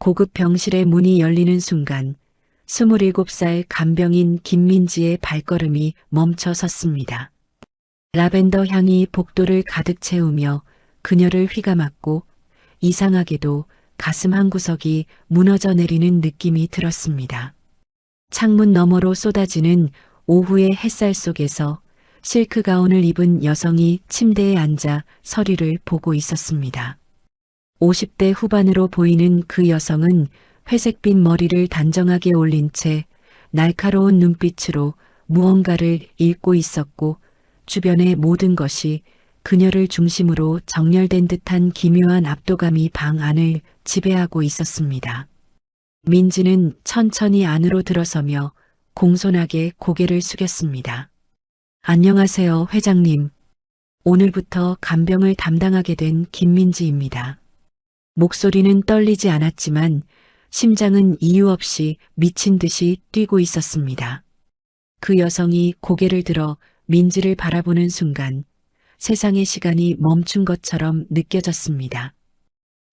고급 병실의 문이 열리는 순간 27살 간병인 김민지의 발걸음이 멈춰 섰습니다. 라벤더 향이 복도를 가득 채우며 그녀를 휘감았고 이상하게도 가슴 한구석이 무너져 내리는 느낌이 들었습니다. 창문 너머로 쏟아지는 오후의 햇살 속에서 실크 가운을 입은 여성이 침대에 앉아 서류를 보고 있었습니다. 50대 후반으로 보이는 그 여성은 회색빛 머리를 단정하게 올린 채 날카로운 눈빛으로 무언가를 읽고 있었고 주변의 모든 것이 그녀를 중심으로 정렬된 듯한 기묘한 압도감이 방 안을 지배하고 있었습니다. 민지는 천천히 안으로 들어서며 공손하게 고개를 숙였습니다. 안녕하세요, 회장님. 오늘부터 간병을 담당하게 된 김민지입니다. 목소리는 떨리지 않았지만 심장은 이유 없이 미친 듯이 뛰고 있었습니다. 그 여성이 고개를 들어 민지를 바라보는 순간 세상의 시간이 멈춘 것처럼 느껴졌습니다.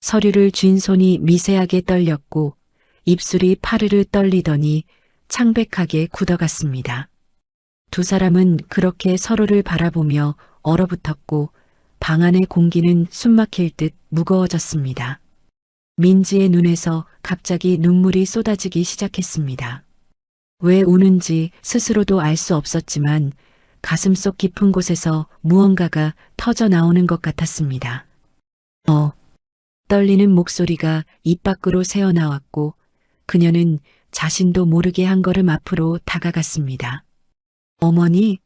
서류를 쥔 손이 미세하게 떨렸고 입술이 파르르 떨리더니 창백하게 굳어갔습니다. 두 사람은 그렇게 서로를 바라보며 얼어붙었고 방 안의 공기는 숨막힐 듯 무거워졌습니다. 민지의 눈에서 갑자기 눈물이 쏟아지기 시작했습니다. 왜 우는지 스스로도 알 수 없었지만 가슴속 깊은 곳에서 무언가가 터져 나오는 것 같았습니다. 떨리는 목소리가 입 밖으로 새어나왔고 그녀는 자신도 모르게 한 걸음 앞으로 다가갔습니다. 어머니?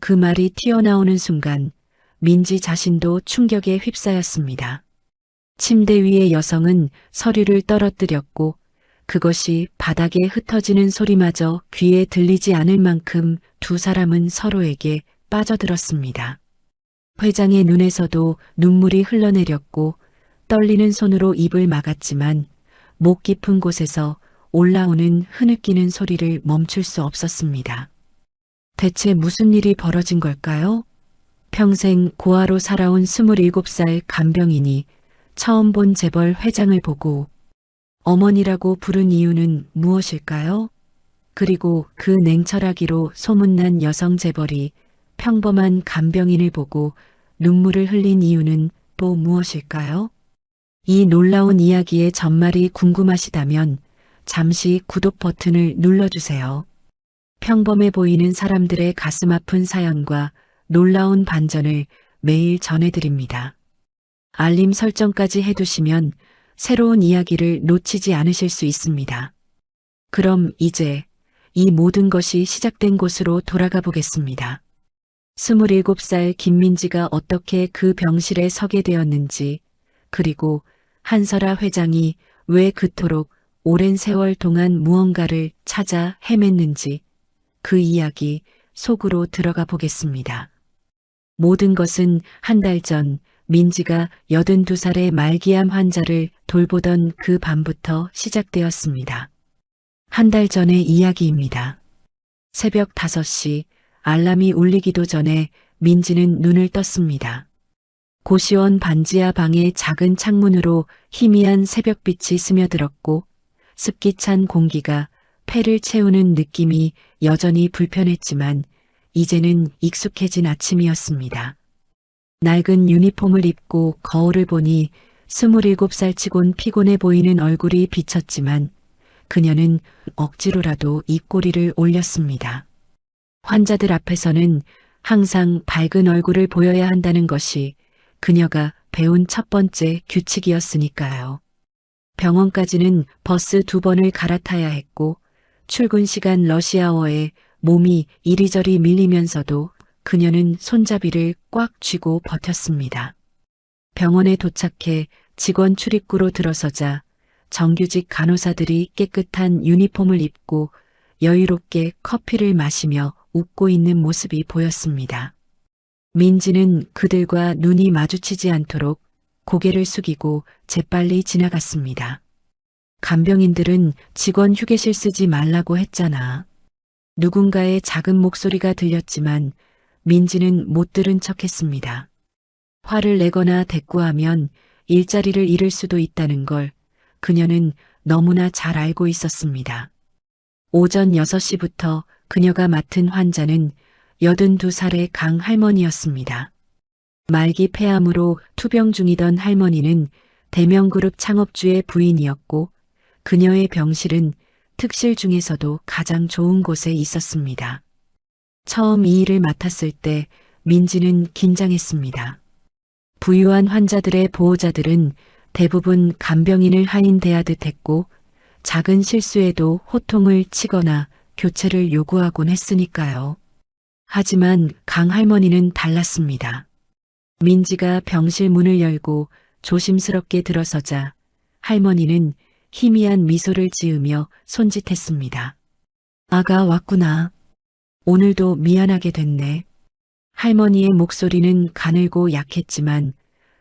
그 말이 튀어나오는 순간 민지 자신도 충격에 휩싸였습니다. 침대 위의 여성은 서류를 떨어뜨렸고 그것이 바닥에 흩어지는 소리마저 귀에 들리지 않을 만큼 두 사람은 서로에게 빠져들었습니다. 회장의 눈에서도 눈물이 흘러내렸고 떨리는 손으로 입을 막았지만 목 깊은 곳에서 올라오는 흐느끼는 소리를 멈출 수 없었습니다. 대체 무슨 일이 벌어진 걸까요? 평생 고아로 살아온 27살 간병인이 처음 본 재벌 회장을 보고 어머니라고 부른 이유는 무엇일까요? 그리고 그 냉철하기로 소문난 여성 재벌이 평범한 간병인을 보고 눈물을 흘린 이유는 또 무엇일까요? 이 놀라운 이야기의 전말이 궁금하시다면 잠시 구독 버튼을 눌러주세요. 평범해 보이는 사람들의 가슴 아픈 사연과 놀라운 반전을 매일 전해드립니다. 알림 설정까지 해두시면 새로운 이야기를 놓치지 않으실 수 있습니다. 그럼 이제 이 모든 것이 시작된 곳으로 돌아가 보겠습니다. 27살 김민지가 어떻게 그 병실에 서게 되었는지, 그리고 한설아 회장이 왜 그토록 오랜 세월 동안 무언가를 찾아 헤맸는지 그 이야기 속으로 들어가 보겠습니다. 모든 것은 한 달 전 민지가 82살의 말기암 환자를 돌보던 그 밤부터 시작되었습니다. 한 달 전의 이야기입니다. 새벽 5시 알람이 울리기도 전에 민지는 눈을 떴습니다. 고시원 반지하 방의 작은 창문으로 희미한 새벽빛이 스며들었고 습기찬 공기가 폐를 채우는 느낌이 여전히 불편했지만 이제는 익숙해진 아침이었습니다. 낡은 유니폼을 입고 거울을 보니 27살 치곤 피곤해 보이는 얼굴이 비쳤지만 그녀는 억지로라도 입꼬리를 올렸습니다. 환자들 앞에서는 항상 밝은 얼굴을 보여야 한다는 것이 그녀가 배운 첫 번째 규칙이었으니까요. 병원까지는 버스 2번을 갈아타야 했고 출근 시간 러시아워에 몸이 이리저리 밀리면서도 그녀는 손잡이를 꽉 쥐고 버텼습니다. 병원에 도착해 직원 출입구로 들어서자 정규직 간호사들이 깨끗한 유니폼을 입고 여유롭게 커피를 마시며 웃고 있는 모습이 보였습니다. 민지는 그들과 눈이 마주치지 않도록 고개를 숙이고 재빨리 지나갔습니다. 간병인들은 직원 휴게실 쓰지 말라고 했잖아. 누군가의 작은 목소리가 들렸지만 민지는 못 들은 척했습니다. 화를 내거나 대꾸하면 일자리를 잃을 수도 있다는 걸 그녀는 너무나 잘 알고 있었습니다. 오전 6시부터 그녀가 맡은 환자는 82살의 강 할머니였습니다. 말기 폐암으로 투병 중이던 할머니는 대명그룹 창업주의 부인이었고 그녀의 병실은 특실 중에서도 가장 좋은 곳에 있었습니다. 처음 이 일을 맡았을 때 민지는 긴장했습니다. 부유한 환자들의 보호자들은 대부분 간병인을 하인대하듯 했고 작은 실수에도 호통을 치거나 교체를 요구하곤 했으니까요. 하지만 강 할머니는 달랐습니다. 민지가 병실 문을 열고 조심스럽게 들어서자 할머니는 희미한 미소를 지으며 손짓했습니다. 아가 왔구나. 오늘도 미안하게 됐네. 할머니의 목소리는 가늘고 약했지만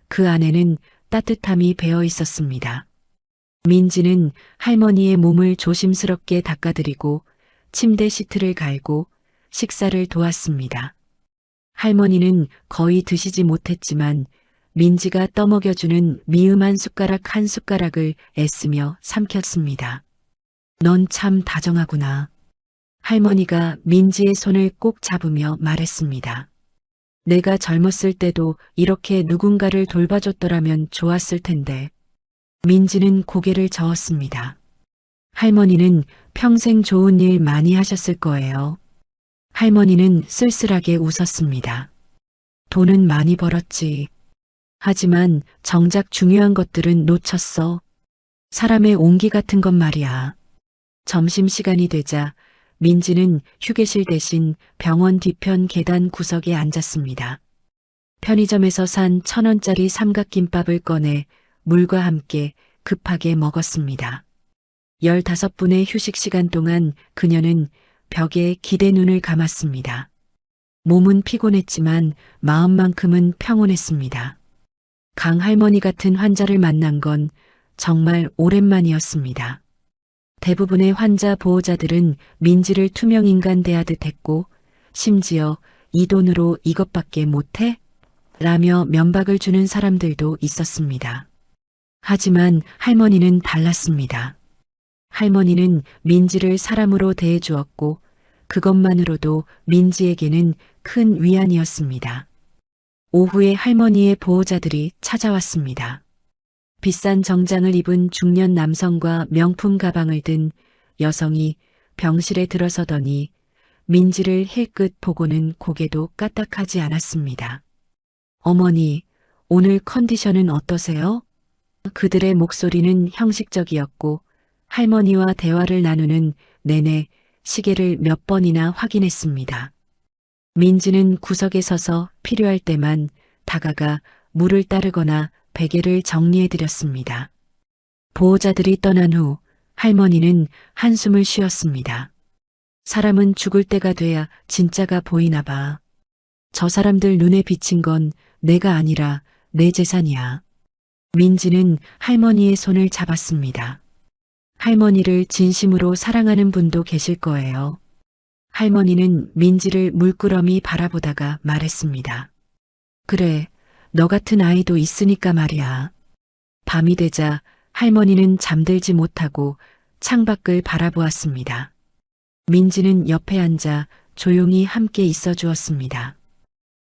그 안에는 따뜻함이 배어 있었습니다. 민지는 할머니의 몸을 조심스럽게 닦아드리고 침대 시트를 갈고 식사를 도왔습니다. 할머니는 거의 드시지 못했지만 민지가 떠먹여주는 미음 한 숟가락 한 숟가락을 애쓰며 삼켰습니다. 넌 참 다정하구나. 할머니가 민지의 손을 꼭 잡으며 말했습니다. 내가 젊었을 때도 이렇게 누군가를 돌봐줬더라면 좋았을 텐데. 민지는 고개를 저었습니다. 할머니는 평생 좋은 일 많이 하셨을 거예요. 할머니는 쓸쓸하게 웃었습니다. 돈은 많이 벌었지. 하지만 정작 중요한 것들은 놓쳤어. 사람의 온기 같은 것 말이야. 점심시간이 되자 민지는 휴게실 대신 병원 뒤편 계단 구석에 앉았습니다. 편의점에서 산 1,000원짜리 삼각김밥을 꺼내 물과 함께 급하게 먹었습니다. 15분의 휴식 시간 동안 그녀는 벽에 기대 눈을 감았습니다. 몸은 피곤했지만 마음만큼은 평온했습니다. 강 할머니 같은 환자를 만난 건 정말 오랜만이었습니다. 대부분의 환자 보호자들은 민지를 투명인간 대하듯 했고 심지어 이 돈으로 이것밖에 못해? 라며 면박을 주는 사람들도 있었습니다. 하지만 할머니는 달랐습니다. 할머니는 민지를 사람으로 대해주었고 그것만으로도 민지에게는 큰 위안이었습니다. 오후에 할머니의 보호자들이 찾아왔습니다. 비싼 정장을 입은 중년 남성과 명품 가방을 든 여성이 병실에 들어서더니 민지를 힐끗 보고는 고개도 까딱하지 않았습니다. 어머니, 오늘 컨디션은 어떠세요? 그들의 목소리는 형식적이었고 할머니와 대화를 나누는 내내 시계를 몇 번이나 확인했습니다. 민지는 구석에 서서 필요할 때만 다가가 물을 따르거나 베개를 정리해드렸습니다. 보호자들이 떠난 후 할머니는 한숨을 쉬었습니다. 사람은 죽을 때가 돼야 진짜가 보이나 봐. 저 사람들 눈에 비친 건 내가 아니라 내 재산이야. 민지는 할머니의 손을 잡았습니다. 할머니를 진심으로 사랑하는 분도 계실 거예요. 할머니는 민지를 물끄러미 바라보다가 말했습니다. 그래, 너 같은 아이도 있으니까 말이야. 밤이 되자 할머니는 잠들지 못하고 창밖을 바라보았습니다. 민지는 옆에 앉아 조용히 함께 있어 주었습니다.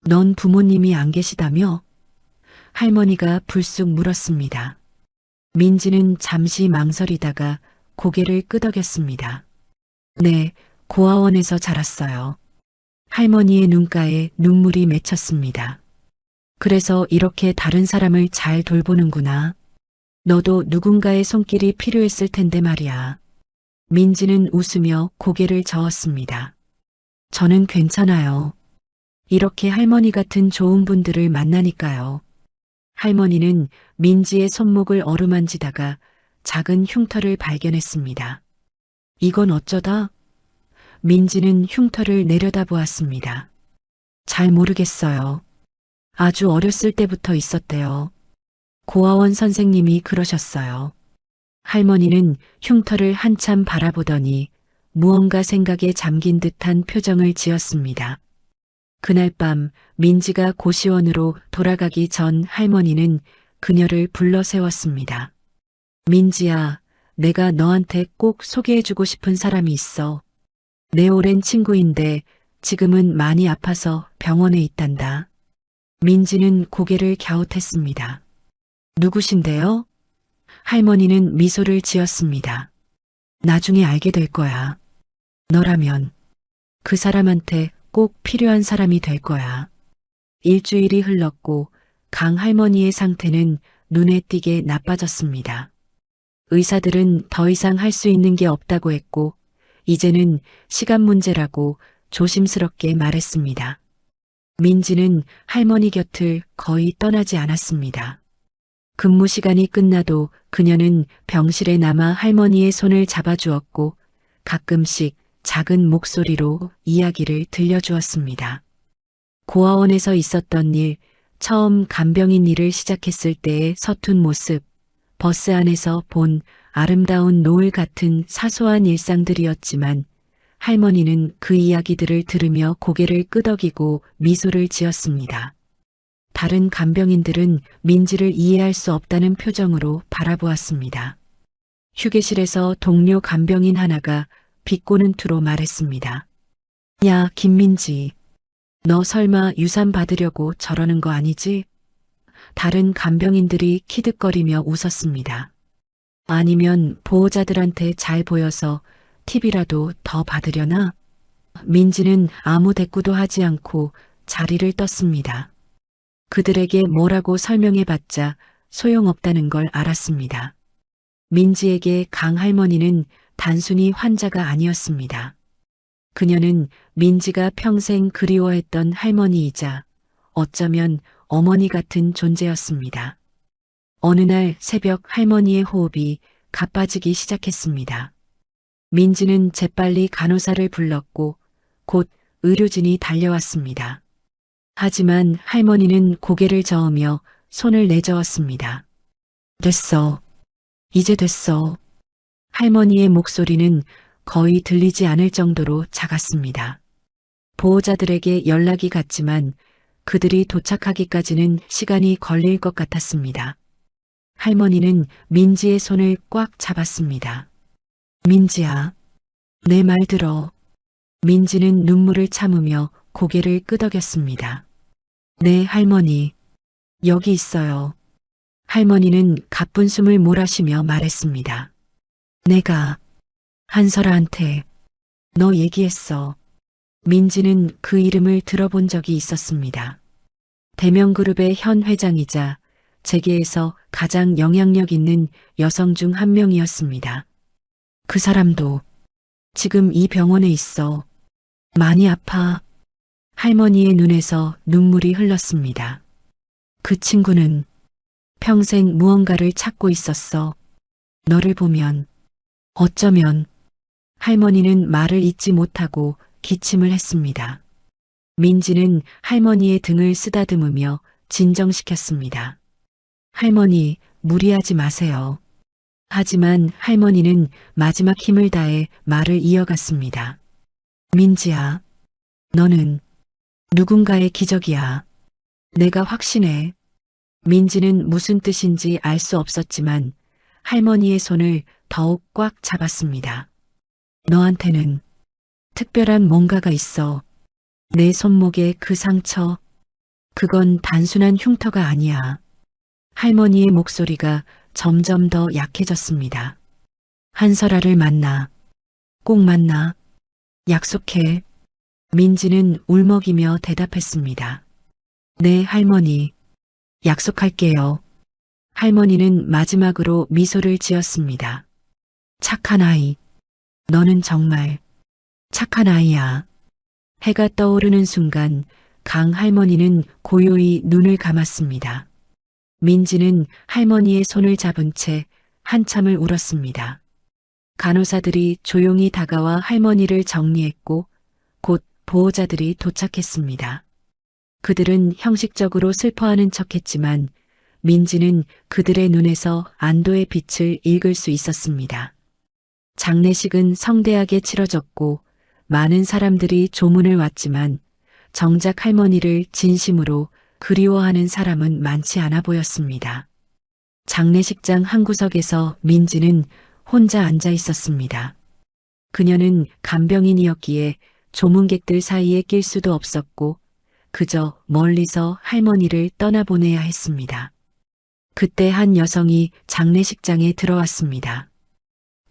넌 부모님이 안 계시다며? 할머니가 불쑥 물었습니다. 민지는 잠시 망설이다가 고개를 끄덕였습니다. 네, 고아원에서 자랐어요. 할머니의 눈가에 눈물이 맺혔습니다. 그래서 이렇게 다른 사람을 잘 돌보는구나. 너도 누군가의 손길이 필요했을 텐데 말이야. 민지는 웃으며 고개를 저었습니다. 저는 괜찮아요. 이렇게 할머니 같은 좋은 분들을 만나니까요. 할머니는 민지의 손목을 어루만지다가 작은 흉터를 발견했습니다. 이건 어쩌다? 민지는 흉터를 내려다보았습니다. 잘 모르겠어요. 아주 어렸을 때부터 있었대요. 고아원 선생님이 그러셨어요. 할머니는 흉터를 한참 바라보더니 무언가 생각에 잠긴 듯한 표정을 지었습니다. 그날 밤 민지가 고시원으로 돌아가기 전 할머니는 그녀를 불러 세웠습니다. 민지야, 내가 너한테 꼭 소개해주고 싶은 사람이 있어. 내 오랜 친구인데 지금은 많이 아파서 병원에 있단다. 민지는 고개를 갸웃했습니다. 누구신데요? 할머니는 미소를 지었습니다. 나중에 알게 될 거야. 너라면 그 사람한테 꼭 필요한 사람이 될 거야. 일주일이 흘렀고 강 할머니의 상태는 눈에 띄게 나빠졌습니다. 의사들은 더 이상 할 수 있는 게 없다고 했고 이제는 시간 문제라고 조심스럽게 말했습니다. 민지는 할머니 곁을 거의 떠나지 않았습니다. 근무 시간이 끝나도 그녀는 병실에 남아 할머니의 손을 잡아주었고 가끔씩 작은 목소리로 이야기를 들려주었습니다. 고아원에서 있었던 일, 처음 간병인 일을 시작했을 때의 서툰 모습, 버스 안에서 본 아름다운 노을 같은 사소한 일상들이었지만 할머니는 그 이야기들을 들으며 고개를 끄덕이고 미소를 지었습니다. 다른 간병인들은 민지를 이해할 수 없다는 표정으로 바라보았습니다. 휴게실에서 동료 간병인 하나가 비꼬는 투로 말했습니다. 야, 김민지. 너 설마 유산 받으려고 저러는 거 아니지? 다른 간병인들이 키득거리며 웃었습니다. 아니면 보호자들한테 잘 보여서 팁이라도 더 받으려나? 민지는 아무 대꾸도 하지 않고 자리를 떴습니다. 그들에게 뭐라고 설명해봤자 소용없다는 걸 알았습니다. 민지에게 강 할머니는 단순히 환자가 아니었습니다. 그녀는 민지가 평생 그리워했던 할머니이자 어쩌면 어머니 같은 존재였습니다. 어느 날 새벽 할머니의 호흡이 가빠지기 시작했습니다. 민지는 재빨리 간호사를 불렀고 곧 의료진이 달려왔습니다. 하지만 할머니는 고개를 저으며 손을 내저었습니다. 됐어. 이제 됐어. 할머니의 목소리는 거의 들리지 않을 정도로 작았습니다. 보호자들에게 연락이 갔지만 그들이 도착하기까지는 시간이 걸릴 것 같았습니다. 할머니는 민지의 손을 꽉 잡았습니다. 민지야, 내 말 들어. 민지는 눈물을 참으며 고개를 끄덕였습니다. 네, 할머니. 여기 있어요. 할머니는 가쁜 숨을 몰아쉬며 말했습니다. 내가 한설아한테 너 얘기했어. 민지는 그 이름을 들어본 적이 있었습니다. 대명그룹의 현 회장이자 재계에서 가장 영향력 있는 여성 중 한 명이었습니다. 그 사람도 지금 이 병원에 있어. 많이 아파. 할머니의 눈에서 눈물이 흘렀습니다. 그 친구는 평생 무언가를 찾고 있었어. 너를 보면, 어쩌면. 할머니는 말을 잇지 못하고 기침을 했습니다. 민지는 할머니의 등을 쓰다듬으며 진정시켰습니다. 할머니, 무리하지 마세요. 하지만 할머니는 마지막 힘을 다해 말을 이어갔습니다. 민지야, 너는 누군가의 기적이야. 내가 확신해. 민지는 무슨 뜻인지 알 수 없었지만 할머니의 손을 더욱 꽉 잡았습니다. 너한테는 특별한 뭔가가 있어. 내 손목에 그 상처, 그건 단순한 흉터가 아니야. 할머니의 목소리가 점점 더 약해졌습니다. 한설아를 만나. 꼭 만나. 약속해. 민지는 울먹이며 대답했습니다. 네, 할머니. 약속할게요. 할머니는 마지막으로 미소를 지었습니다. 착한 아이. 너는 정말 착한 아이야. 해가 떠오르는 순간 강 할머니는 고요히 눈을 감았습니다. 민지는 할머니의 손을 잡은 채 한참을 울었습니다. 간호사들이 조용히 다가와 할머니를 정리했고 곧 보호자들이 도착했습니다. 그들은 형식적으로 슬퍼하는 척했지만 민지는 그들의 눈에서 안도의 빛을 읽을 수 있었습니다. 장례식은 성대하게 치러졌고 많은 사람들이 조문을 왔지만 정작 할머니를 진심으로 그리워하는 사람은 많지 않아 보였습니다. 장례식장 한 구석에서 민지는 혼자 앉아 있었습니다. 그녀는 간병인이었기에 조문객들 사이에 낄 수도 없었고 그저 멀리서 할머니를 떠나보내야 했습니다. 그때 한 여성이 장례식장에 들어왔습니다.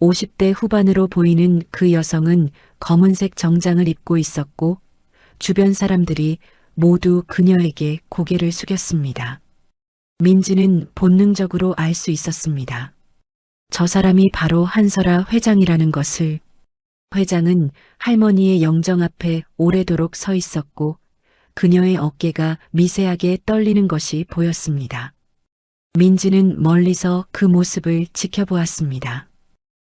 50대 후반으로 보이는 그 여성은 검은색 정장을 입고 있었고 주변 사람들이 모두 그녀에게 고개를 숙였습니다. 민지는 본능적으로 알 수 있었습니다. 저 사람이 바로 한설아 회장이라는 것을. 회장은 할머니의 영정 앞에 오래도록 서 있었고 그녀의 어깨가 미세하게 떨리는 것이 보였습니다. 민지는 멀리서 그 모습을 지켜보았습니다.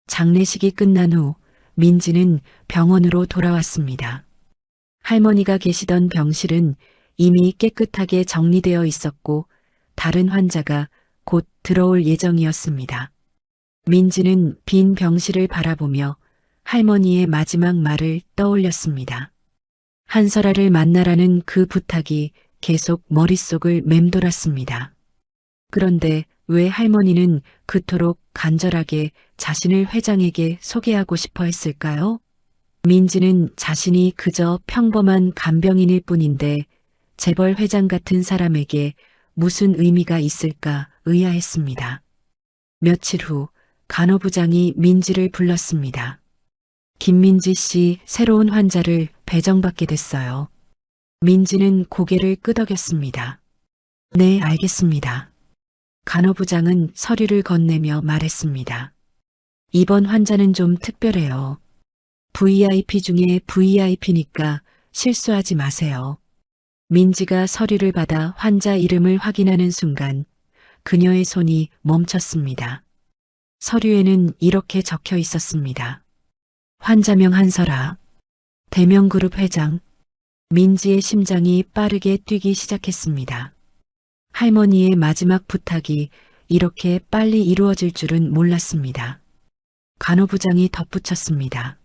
장례식이 끝난 후 민지는 병원으로 돌아왔습니다. 할머니가 계시던 병실은 이미 깨끗하게 정리되어 있었고 다른 환자가 곧 들어올 예정이었습니다. 민지는 빈 병실을 바라보며 할머니의 마지막 말을 떠올렸습니다. 한설아를 만나라는 그 부탁이 계속 머릿속을 맴돌았습니다. 그런데 왜 할머니는 그토록 간절하게 자신을 회장에게 소개하고 싶어 했을까요? 민지는 자신이 그저 평범한 간병인일 뿐인데 재벌 회장 같은 사람에게 무슨 의미가 있을까 의아했습니다. 며칠 후 간호부장이 민지를 불렀습니다. 김민지 씨, 새로운 환자를 배정받게 됐어요. 민지는 고개를 끄덕였습니다. 네, 알겠습니다. 간호부장은 서류를 건네며 말했습니다. 이번 환자는 좀 특별해요. VIP 중에 VIP니까 실수하지 마세요. 민지가 서류를 받아 환자 이름을 확인하는 순간 그녀의 손이 멈췄습니다. 서류에는 이렇게 적혀 있었습니다. 환자명 한설아, 대명그룹 회장. 민지의 심장이 빠르게 뛰기 시작했습니다. 할머니의 마지막 부탁이 이렇게 빨리 이루어질 줄은 몰랐습니다. 간호부장이 덧붙였습니다.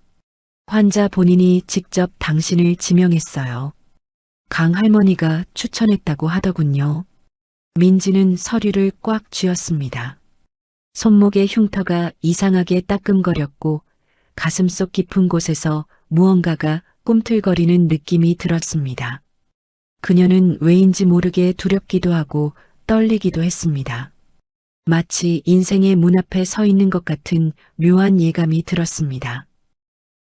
환자 본인이 직접 당신을 지명했어요. 강 할머니가 추천했다고 하더군요. 민지는 서류를 꽉 쥐었습니다. 손목의 흉터가 이상하게 따끔거렸고 가슴속 깊은 곳에서 무언가가 꿈틀거리는 느낌이 들었습니다. 그녀는 왜인지 모르게 두렵기도 하고 떨리기도 했습니다. 마치 인생의 문 앞에 서 있는 것 같은 묘한 예감이 들었습니다.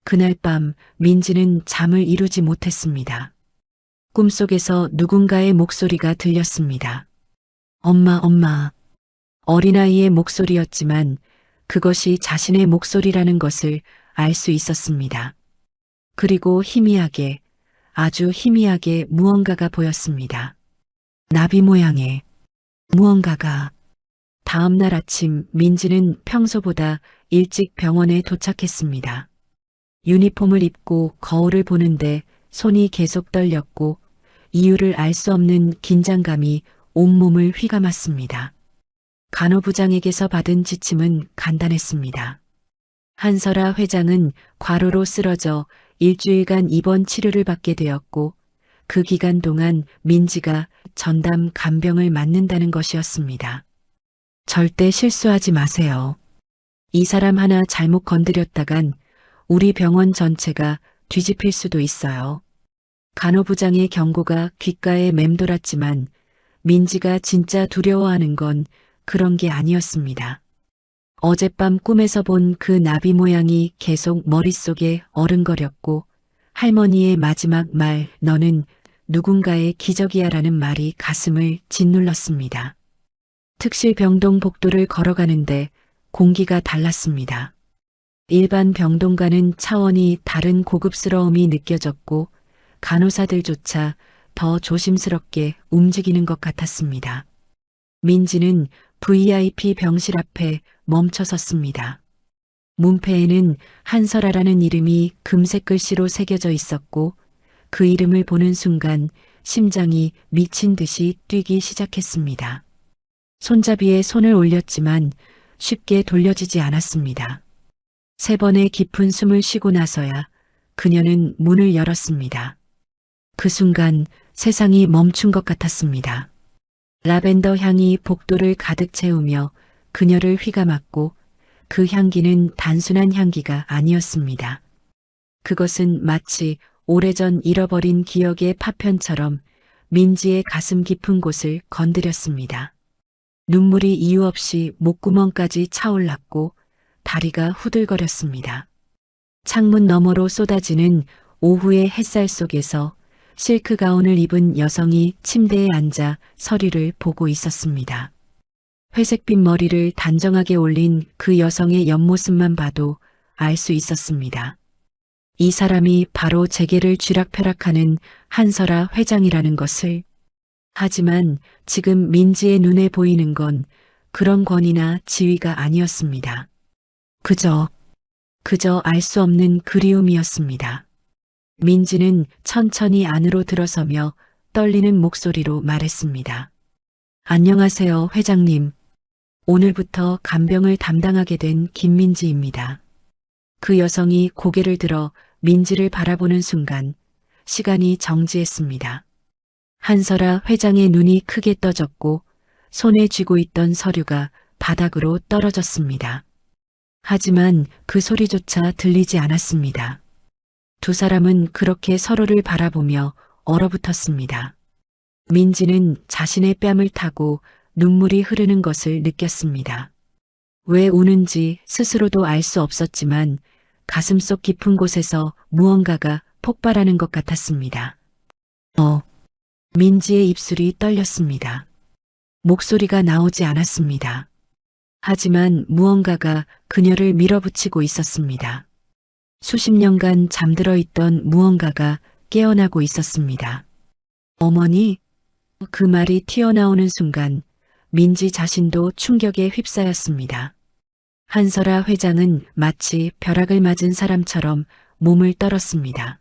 그날 밤 민지는 잠을 이루지 못했습니다. 꿈속에서 누군가의 목소리가 들렸습니다. 엄마, 엄마. 어린아이의 목소리였지만 그것이 자신의 목소리라는 것을 알 수 있었습니다. 그리고 희미하게, 아주 희미하게 무언가가 보였습니다. 나비 모양의 무언가가. 다음 날 아침 민지는 평소보다 일찍 병원에 도착했습니다. 유니폼을 입고 거울을 보는데 손이 계속 떨렸고 이유를 알 수 없는 긴장감이 온몸을 휘감았습니다. 간호부장에게서 받은 지침은 간단했습니다. 한설아 회장은 과로로 쓰러져 일주일간 입원 치료를 받게 되었고 그 기간 동안 민지가 전담 간병을 맡는다는 것이었습니다. 절대 실수하지 마세요. 이 사람 하나 잘못 건드렸다간 우리 병원 전체가 뒤집힐 수도 있어요. 간호부장의 경고가 귓가에 맴돌았지만 민지가 진짜 두려워하는 건 그런 게 아니었습니다. 어젯밤 꿈에서 본 그 나비 모양이 계속 머릿속에 어른거렸고 할머니의 마지막 말 너는 누군가의 기적이야라는 말이 가슴을 짓눌렀습니다. 특실 병동 복도를 걸어가는데 공기가 달랐습니다. 일반 병동과는 차원이 다른 고급스러움이 느껴졌고 간호사들조차 더 조심스럽게 움직이는 것 같았습니다. 민지는 VIP 병실 앞에 멈춰 섰습니다. 문패에는 한설아라는 이름이 금색 글씨로 새겨져 있었고 그 이름을 보는 순간 심장이 미친 듯이 뛰기 시작했습니다. 손잡이에 손을 올렸지만 쉽게 돌려지지 않았습니다. 3번의 깊은 숨을 쉬고 나서야 그녀는 문을 열었습니다. 그 순간 세상이 멈춘 것 같았습니다. 라벤더 향이 복도를 가득 채우며 그녀를 휘감았고 그 향기는 단순한 향기가 아니었습니다. 그것은 마치 오래전 잃어버린 기억의 파편처럼 민지의 가슴 깊은 곳을 건드렸습니다. 눈물이 이유 없이 목구멍까지 차올랐고 다리가 후들거렸습니다. 창문 너머로 쏟아지는 오후의 햇살 속에서 실크 가운을 입은 여성이 침대에 앉아 서류를 보고 있었습니다. 회색빛 머리를 단정하게 올린 그 여성의 옆모습만 봐도 알 수 있었습니다. 이 사람이 바로 재계를 쥐락펴락하는 한설아 회장이라는 것을. 하지만 지금 민지의 눈에 보이는 건 그런 권위나 지위가 아니었습니다. 그저 알 수 없는 그리움이었습니다. 민지는 천천히 안으로 들어서며 떨리는 목소리로 말했습니다. 안녕하세요, 회장님. 오늘부터 간병을 담당하게 된 김민지입니다. 그 여성이 고개를 들어 민지를 바라보는 순간 시간이 정지했습니다. 한설아 회장의 눈이 크게 떠졌고 손에 쥐고 있던 서류가 바닥으로 떨어졌습니다. 하지만 그 소리조차 들리지 않았습니다. 두 사람은 그렇게 서로를 바라보며 얼어붙었습니다. 민지는 자신의 뺨을 타고 눈물이 흐르는 것을 느꼈습니다. 왜 우는지 스스로도 알 수 없었지만 가슴속 깊은 곳에서 무언가가 폭발하는 것 같았습니다. 민지의 입술이 떨렸습니다. 목소리가 나오지 않았습니다. 하지만 무언가가 그녀를 밀어붙이고 있었습니다. 수십 년간 잠들어 있던 무언가가 깨어나고 있었습니다. 어머니, 그 말이 튀어나오는 순간 민지 자신도 충격에 휩싸였습니다. 한설아 회장은 마치 벼락을 맞은 사람처럼 몸을 떨었습니다.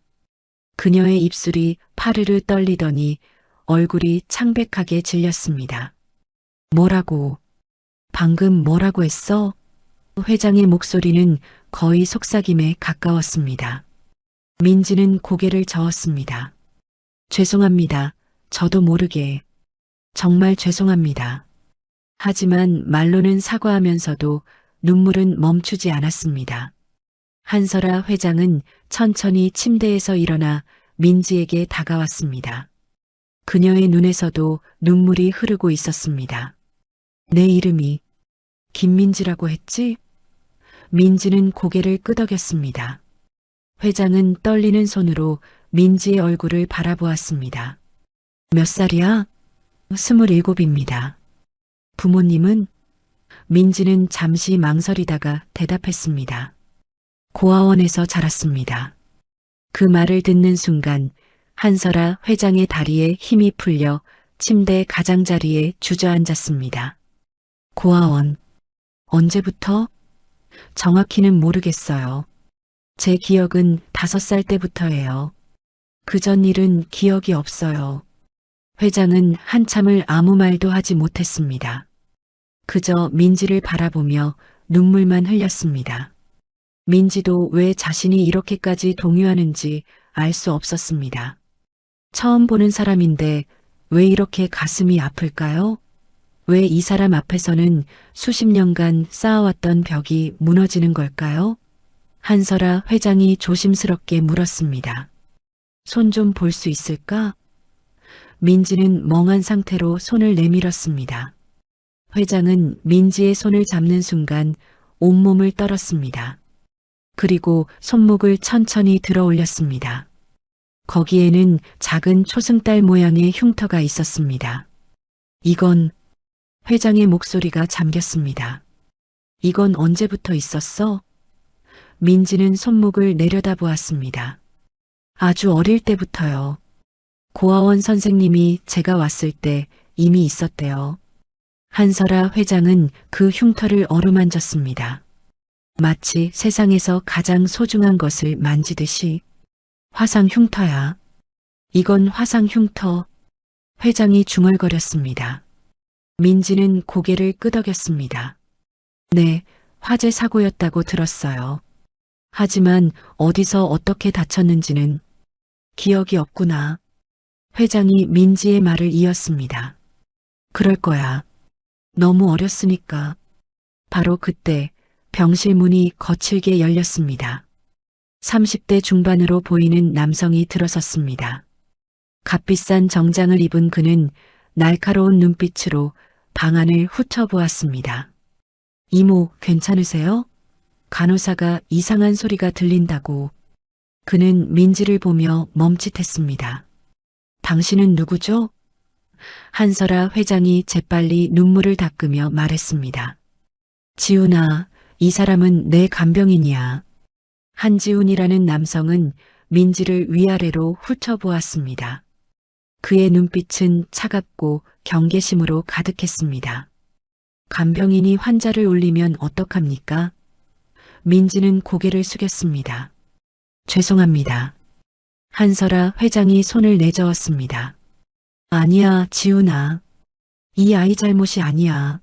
그녀의 입술이 파르르 떨리더니 얼굴이 창백하게 질렸습니다. 뭐라고? 방금 뭐라고 했어? 회장의 목소리는 거의 속삭임에 가까웠습니다. 민지는 고개를 저었습니다. 죄송합니다. 저도 모르게. 정말 죄송합니다. 하지만 말로는 사과하면서도 눈물은 멈추지 않았습니다. 한설아 회장은 천천히 침대에서 일어나 민지에게 다가왔습니다. 그녀의 눈에서도 눈물이 흐르고 있었습니다. 내 이름이 김민지라고 했지? 민지는 고개를 끄덕였습니다. 회장은 떨리는 손으로 민지의 얼굴을 바라보았습니다. 몇 살이야? 27입니다. 부모님은? 민지는 잠시 망설이다가 대답했습니다. 고아원에서 자랐습니다. 그 말을 듣는 순간 한설아 회장의 다리에 힘이 풀려 침대 가장자리에 주저앉았습니다. 고아원. 언제부터? 정확히는 모르겠어요. 제 기억은 5살 때부터예요. 그전 일은 기억이 없어요. 회장은 한참을 아무 말도 하지 못했습니다. 그저 민지를 바라보며 눈물만 흘렸습니다. 민지도 왜 자신이 이렇게까지 동요하는지 알 수 없었습니다. 처음 보는 사람인데 왜 이렇게 가슴이 아플까요? 왜 이 사람 앞에서는 수십 년간 쌓아왔던 벽이 무너지는 걸까요? 한설아 회장이 조심스럽게 물었습니다. 손 좀 볼 수 있을까? 민지는 멍한 상태로 손을 내밀었습니다. 회장은 민지의 손을 잡는 순간 온몸을 떨었습니다. 그리고 손목을 천천히 들어 올렸습니다. 거기에는 작은 초승달 모양의 흉터가 있었습니다. 이건... 회장의 목소리가 잠겼습니다. 이건 언제부터 있었어? 민지는 손목을 내려다보았습니다. 아주 어릴 때부터요. 고아원 선생님이 제가 왔을 때 이미 있었대요. 한설아 회장은 그 흉터를 어루만졌습니다. 마치 세상에서 가장 소중한 것을 만지듯이. 화상 흉터야. 이건 화상 흉터. 회장이 중얼거렸습니다. 민지는 고개를 끄덕였습니다. 네, 화재 사고였다고 들었어요. 하지만 어디서 어떻게 다쳤는지는 기억이 없구나. 회장이 민지의 말을 이었습니다. 그럴 거야. 너무 어렸으니까. 바로 그때 병실 문이 거칠게 열렸습니다. 30대 중반으로 보이는 남성이 들어섰습니다. 값비싼 정장을 입은 그는 날카로운 눈빛으로 방 안을 훑어보았습니다. 이모, 괜찮으세요? 간호사가 이상한 소리가 들린다고. 그는 민지를 보며 멈칫했습니다. 당신은 누구죠? 한설아 회장이 재빨리 눈물을 닦으며 말했습니다. 지훈아, 이 사람은 내 간병인이야. 한지훈이라는 남성은 민지를 위아래로 훑어보았습니다. 그의 눈빛은 차갑고 경계심으로 가득했습니다. 간병인이 환자를 울리면 어떡합니까? 민지는 고개를 숙였습니다. 죄송합니다. 한설아 회장이 손을 내저었습니다. 아니야, 지훈아. 이 아이 잘못이 아니야.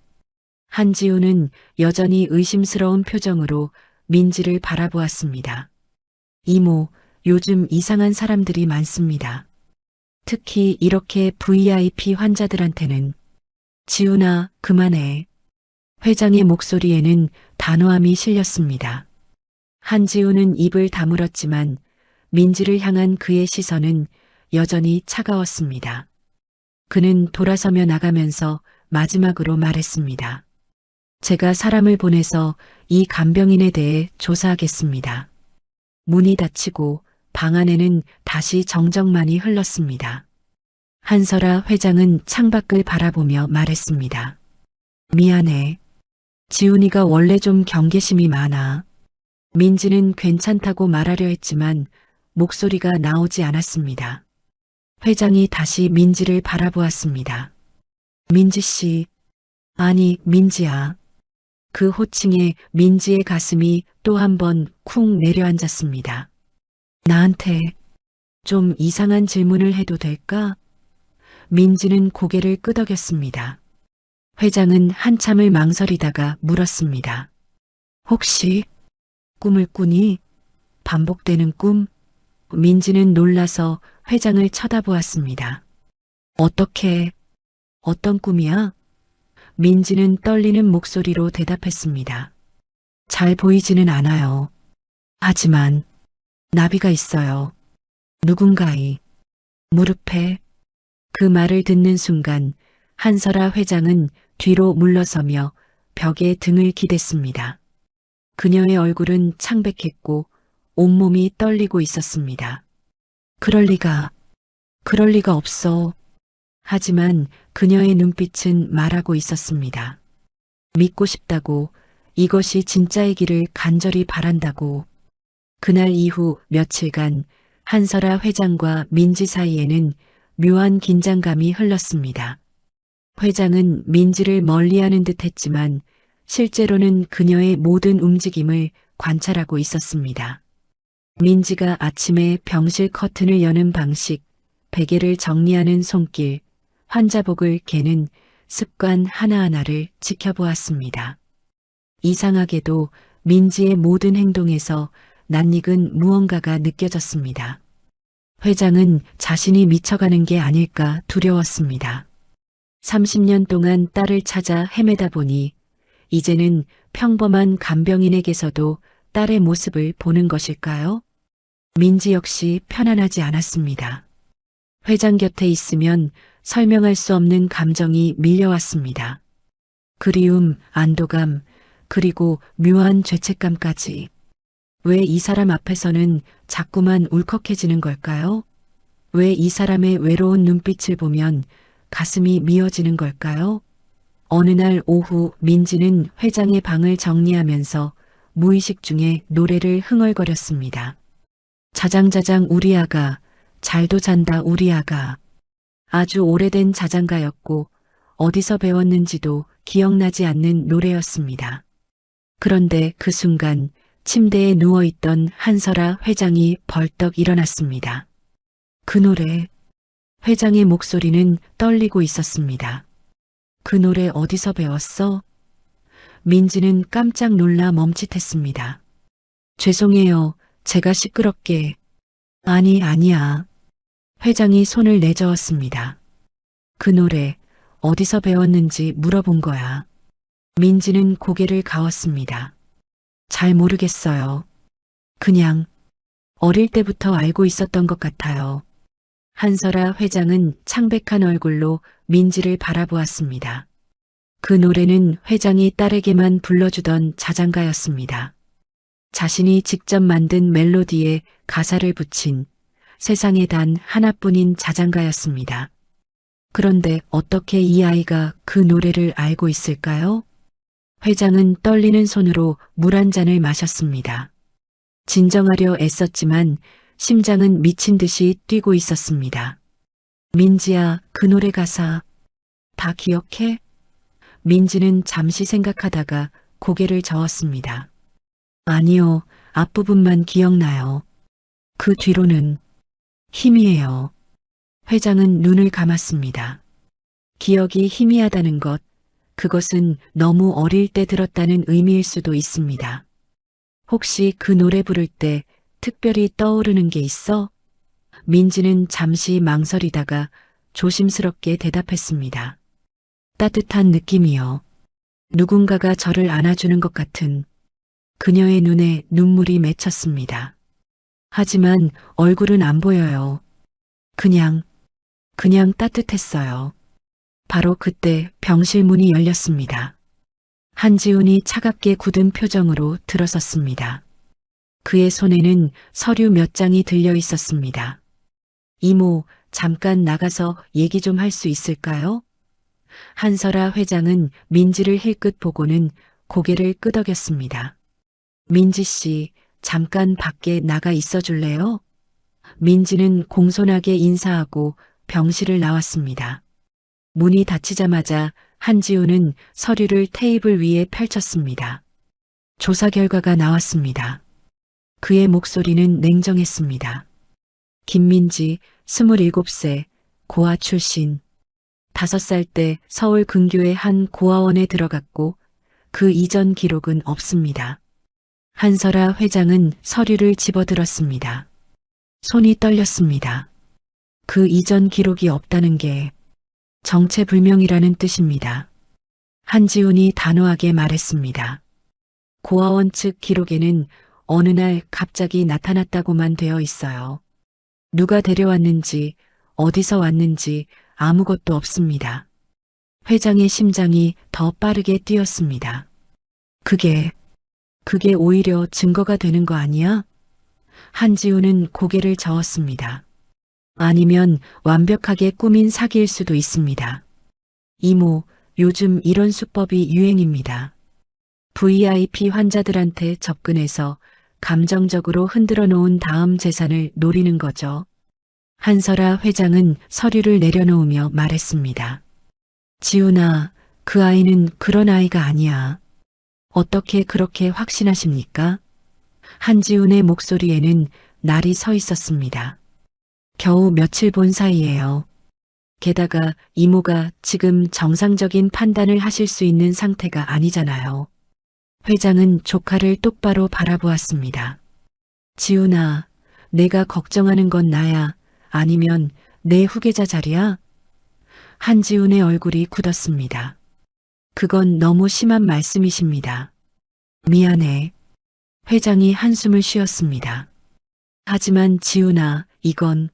한지훈은 여전히 의심스러운 표정으로 민지를 바라보았습니다. 이모, 요즘 이상한 사람들이 많습니다. 특히 이렇게 VIP 환자들한테는. 지훈아, 그만해. 회장의 목소리에는 단호함이 실렸습니다. 한지훈은 입을 다물었지만 민지를 향한 그의 시선은 여전히 차가웠습니다. 그는 돌아서며 나가면서 마지막으로 말했습니다. 제가 사람을 보내서 이 간병인에 대해 조사하겠습니다. 문이 닫히고 방 안에는 다시 정적만이 흘렀습니다. 한설아 회장은 창밖을 바라보며 말했습니다. 미안해. 지훈이가 원래 좀 경계심이 많아. 민지는 괜찮다고 말하려 했지만 목소리가 나오지 않았습니다. 회장이 다시 민지를 바라보았습니다. 민지 씨. 아니, 민지야. 그 호칭에 민지의 가슴이 또 한 번 쿵 내려앉았습니다. 나한테 좀 이상한 질문을 해도 될까? 민지는 고개를 끄덕였습니다. 회장은 한참을 망설이다가 물었습니다. 혹시 꿈을 꾸니? 반복되는 꿈? 민지는 놀라서 회장을 쳐다보았습니다. 어떻게, 어떤 꿈이야? 민지는 떨리는 목소리로 대답했습니다. 잘 보이지는 않아요. 하지만 나비가 있어요. 누군가의 무릎에. 그 말을 듣는 순간 한설아 회장은 뒤로 물러서며 벽에 등을 기댔습니다. 그녀의 얼굴은 창백했고 온몸이 떨리고 있었습니다. 그럴 리가 없어. 하지만 그녀의 눈빛은 말하고 있었습니다. 믿고 싶다고, 이것이 진짜이기를 간절히 바란다고. 그날 이후 며칠간 한설아 회장과 민지 사이에는 묘한 긴장감이 흘렀습니다. 회장은 민지를 멀리하는 듯 했지만 실제로는 그녀의 모든 움직임을 관찰하고 있었습니다. 민지가 아침에 병실 커튼을 여는 방식, 베개를 정리하는 손길, 환자복을 개는 습관 하나하나를 지켜보았습니다. 이상하게도 민지의 모든 행동에서 낯익은 무언가가 느껴졌습니다. 회장은 자신이 미쳐가는 게 아닐까 두려웠습니다. 30년 동안 딸을 찾아 헤매다 보니 이제는 평범한 간병인에게서도 딸의 모습을 보는 것일까요? 민지 역시 편안하지 않았습니다. 회장 곁에 있으면 설명할 수 없는 감정이 밀려왔습니다. 그리움, 안도감, 그리고 묘한 죄책감까지. 왜 이 사람 앞에서는 자꾸만 울컥해지는 걸까요? 왜 이 사람의 외로운 눈빛을 보면 가슴이 미어지는 걸까요? 어느 날 오후 민지는 회장의 방을 정리하면서 무의식 중에 노래를 흥얼거렸습니다. 자장자장 우리 아가, 잘도 잔다 우리 아가. 아주 오래된 자장가였고 어디서 배웠는지도 기억나지 않는 노래였습니다. 그런데 그 순간 침대에 누워있던 한설아 회장이 벌떡 일어났습니다. 그 노래, 회장의 목소리는 떨리고 있었습니다. 그 노래 어디서 배웠어? 민지는 깜짝 놀라 멈칫했습니다. 죄송해요. 제가 시끄럽게. 아니야. 회장이 손을 내저었습니다. 그 노래 어디서 배웠는지 물어본 거야. 민지는 고개를 가웠습니다. 잘 모르겠어요. 그냥 어릴 때부터 알고 있었던 것 같아요. 한설아 회장은 창백한 얼굴로 민지를 바라보았습니다. 그 노래는 회장이 딸에게만 불러주던 자장가였습니다. 자신이 직접 만든 멜로디에 가사를 붙인 세상에 단 하나뿐인 자장가였습니다. 그런데 어떻게 이 아이가 그 노래를 알고 있을까요? 회장은 떨리는 손으로 물 한 잔을 마셨습니다. 진정하려 애썼지만 심장은 미친 듯이 뛰고 있었습니다. 민지야, 그 노래 가사 다 기억해? 민지는 잠시 생각하다가 고개를 저었습니다. 아니요, 앞부분만 기억나요. 그 뒤로는 희미해요. 회장은 눈을 감았습니다. 기억이 희미하다는 것, 그것은 너무 어릴 때 들었다는 의미일 수도 있습니다. 혹시 그 노래 부를 때 특별히 떠오르는 게 있어? 민지는 잠시 망설이다가 조심스럽게 대답했습니다. 따뜻한 느낌이요. 누군가가 저를 안아주는 것 같은. 그녀의 눈에 눈물이 맺혔습니다. 하지만 얼굴은 안 보여요. 그냥 따뜻했어요. 바로 그때 병실 문이 열렸습니다. 한지훈이 차갑게 굳은 표정으로 들어섰습니다. 그의 손에는 서류 몇 장이 들려 있었습니다. 이모, 잠깐 나가서 얘기 좀 할 수 있을까요? 한설아 회장은 민지를 힐끗 보고는 고개를 끄덕였습니다. 민지 씨, 잠깐 밖에 나가 있어 줄래요? 민지는 공손하게 인사하고 병실을 나왔습니다. 문이 닫히자마자 한지우는 서류를 테이블 위에 펼쳤습니다. 조사 결과가 나왔습니다. 그의 목소리는 냉정했습니다. 김민지, 27세, 고아 출신. 5살 때 서울 근교의 한 고아원에 들어갔고 그 이전 기록은 없습니다. 한설아 회장은 서류를 집어들었습니다. 손이 떨렸습니다. 그 이전 기록이 없다는 게 정체불명이라는 뜻입니다. 한지훈이 단호하게 말했습니다. 고아원 측 기록에는 어느 날 갑자기 나타났다고만 되어 있어요. 누가 데려왔는지, 어디서 왔는지 아무것도 없습니다. 회장의 심장이 더 빠르게 뛰었습니다. 그게 오히려 증거가 되는 거 아니야? 한지훈은 고개를 저었습니다. 아니면 완벽하게 꾸민 사기일 수도 있습니다. 이모, 요즘 이런 수법이 유행입니다. VIP 환자들한테 접근해서 감정적으로 흔들어 놓은 다음 재산을 노리는 거죠. 한설아 회장은 서류를 내려놓으며 말했습니다. 지훈아, 그 아이는 그런 아이가 아니야. 어떻게 그렇게 확신하십니까? 한지훈의 목소리에는 날이 서 있었습니다. 겨우 며칠 본 사이예요. 게다가 이모가 지금 정상적인 판단을 하실 수 있는 상태가 아니잖아요. 회장은 조카를 똑바로 바라보았습니다. 지훈아, 내가 걱정하는 건 나야? 아니면 내 후계자 자리야? 한지훈의 얼굴이 굳었습니다. 그건 너무 심한 말씀이십니다. 미안해. 회장이 한숨을 쉬었습니다. 하지만 지훈아, 이건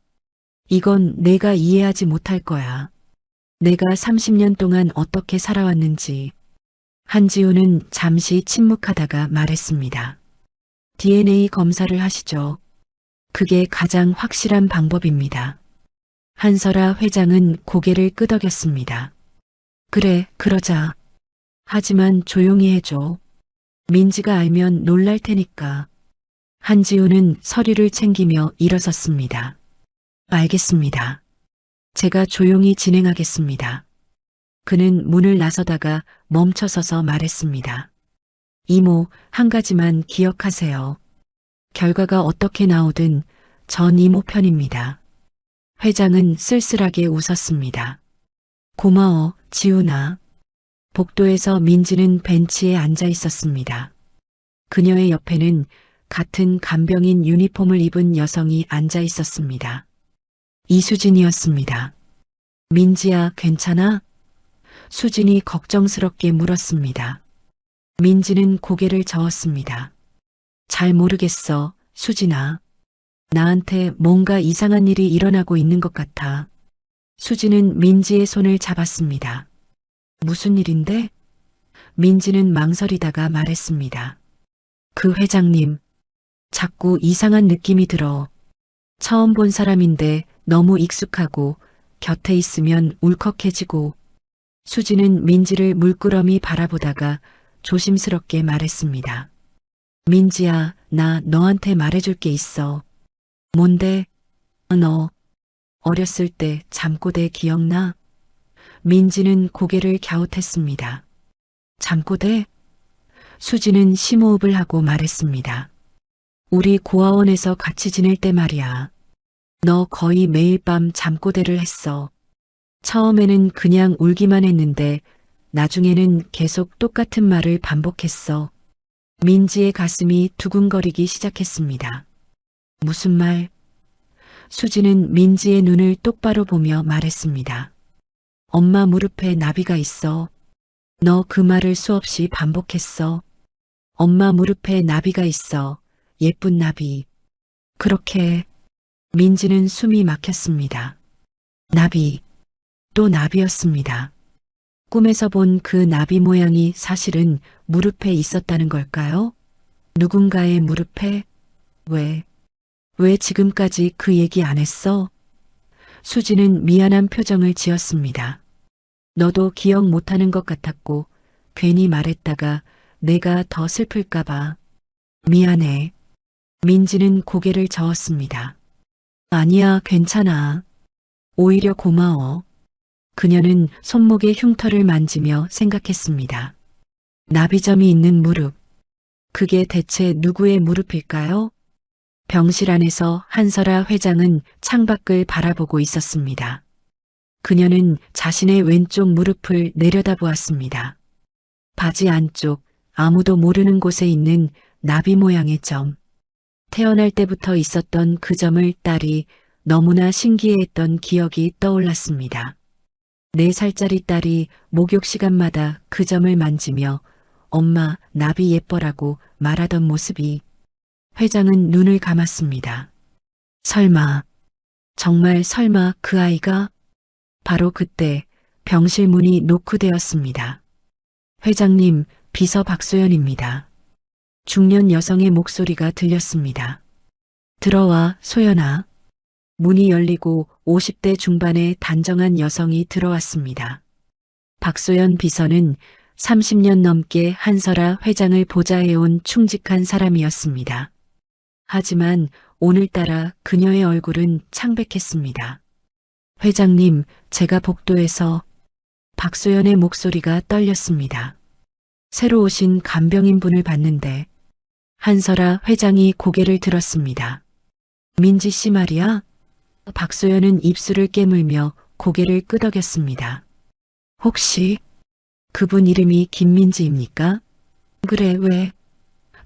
내가 이해하지 못할 거야. 내가 30년 동안 어떻게 살아왔는지. 한지훈은 잠시 침묵하다가 말했습니다. DNA 검사를 하시죠. 그게 가장 확실한 방법입니다. 한설아 회장은 고개를 끄덕였습니다. 그래, 그러자. 하지만 조용히 해줘. 민지가 알면 놀랄 테니까. 한지훈은 서류를 챙기며 일어섰습니다. 알겠습니다. 제가 조용히 진행하겠습니다. 그는 문을 나서다가 멈춰서서 말했습니다. 이모, 한 가지만 기억하세요. 결과가 어떻게 나오든 전 이모 편입니다. 회장은 쓸쓸하게 웃었습니다. 고마워, 지훈아. 복도에서 민지는 벤치에 앉아 있었습니다. 그녀의 옆에는 같은 간병인 유니폼을 입은 여성이 앉아 있었습니다. 이수진이었습니다. 민지야, 괜찮아? 수진이 걱정스럽게 물었습니다. 민지는 고개를 저었습니다. 잘 모르겠어, 수진아. 나한테 뭔가 이상한 일이 일어나고 있는 것 같아. 수진은 민지의 손을 잡았습니다. 무슨 일인데? 민지는 망설이다가 말했습니다. 그 회장님, 자꾸 이상한 느낌이 들어. 처음 본 사람인데 너무 익숙하고 곁에 있으면 울컥해지고. 수지는 민지를 물끄러미 바라보다가 조심스럽게 말했습니다. 민지야, 나 너한테 말해줄 게 있어. 뭔데? 너 어렸을 때 잠꼬대 기억나? 민지는 고개를 갸웃했습니다. 잠꼬대? 수지는 심호흡을 하고 말했습니다. 우리 고아원에서 같이 지낼 때 말이야. 너 거의 매일 밤 잠꼬대를 했어. 처음에는 그냥 울기만 했는데 나중에는 계속 똑같은 말을 반복했어. 민지의 가슴이 두근거리기 시작했습니다. 무슨 말? 수지는 민지의 눈을 똑바로 보며 말했습니다. 엄마 무릎에 나비가 있어. 너 그 말을 수없이 반복했어. 엄마 무릎에 나비가 있어. 예쁜 나비. 그렇게 민지는 숨이 막혔습니다. 나비. 또 나비였습니다. 꿈에서 본 그 나비 모양이 사실은 무릎에 있었다는 걸까요? 누군가의 무릎에? 왜 지금까지 그 얘기 안 했어? 수지는 미안한 표정을 지었습니다. 너도 기억 못하는 것 같았고 괜히 말했다가 내가 더 슬플까봐. 미안해. 민지는 고개를 저었습니다. 아니야, 괜찮아. 오히려 고마워. 그녀는 손목의 흉터를 만지며 생각했습니다. 나비점이 있는 무릎. 그게 대체 누구의 무릎일까요? 병실 안에서 한설아 회장은 창밖을 바라보고 있었습니다. 그녀는 자신의 왼쪽 무릎을 내려다보았습니다. 바지 안쪽 아무도 모르는 곳에 있는 나비 모양의 점. 태어날 때부터 있었던 그 점을 딸이 너무나 신기해했던 기억이 떠올랐습니다. 4살짜리 딸이 목욕 시간마다 그 점을 만지며 엄마 나비 예뻐라고 말하던 모습이. 회장은 눈을 감았습니다. 설마, 정말 설마 그 아이가? 바로 그때 병실 문이 노크되었습니다. 회장님, 비서 박소연입니다. 중년 여성의 목소리가 들렸습니다. 들어와, 소연아. 문이 열리고 50대 중반의 단정한 여성이 들어왔습니다. 박소연 비서는 30년 넘게 한설아 회장을 보좌해온 충직한 사람이었습니다. 하지만 오늘따라 그녀의 얼굴은 창백했습니다. 회장님, 제가 복도에서. 박소연의 목소리가 떨렸습니다. 새로 오신 간병인 분을 봤는데. 한설아 회장이 고개를 들었습니다. 민지 씨 말이야? 박소연은 입술을 깨물며 고개를 끄덕였습니다. 혹시 그분 이름이 김민지입니까? 그래, 왜?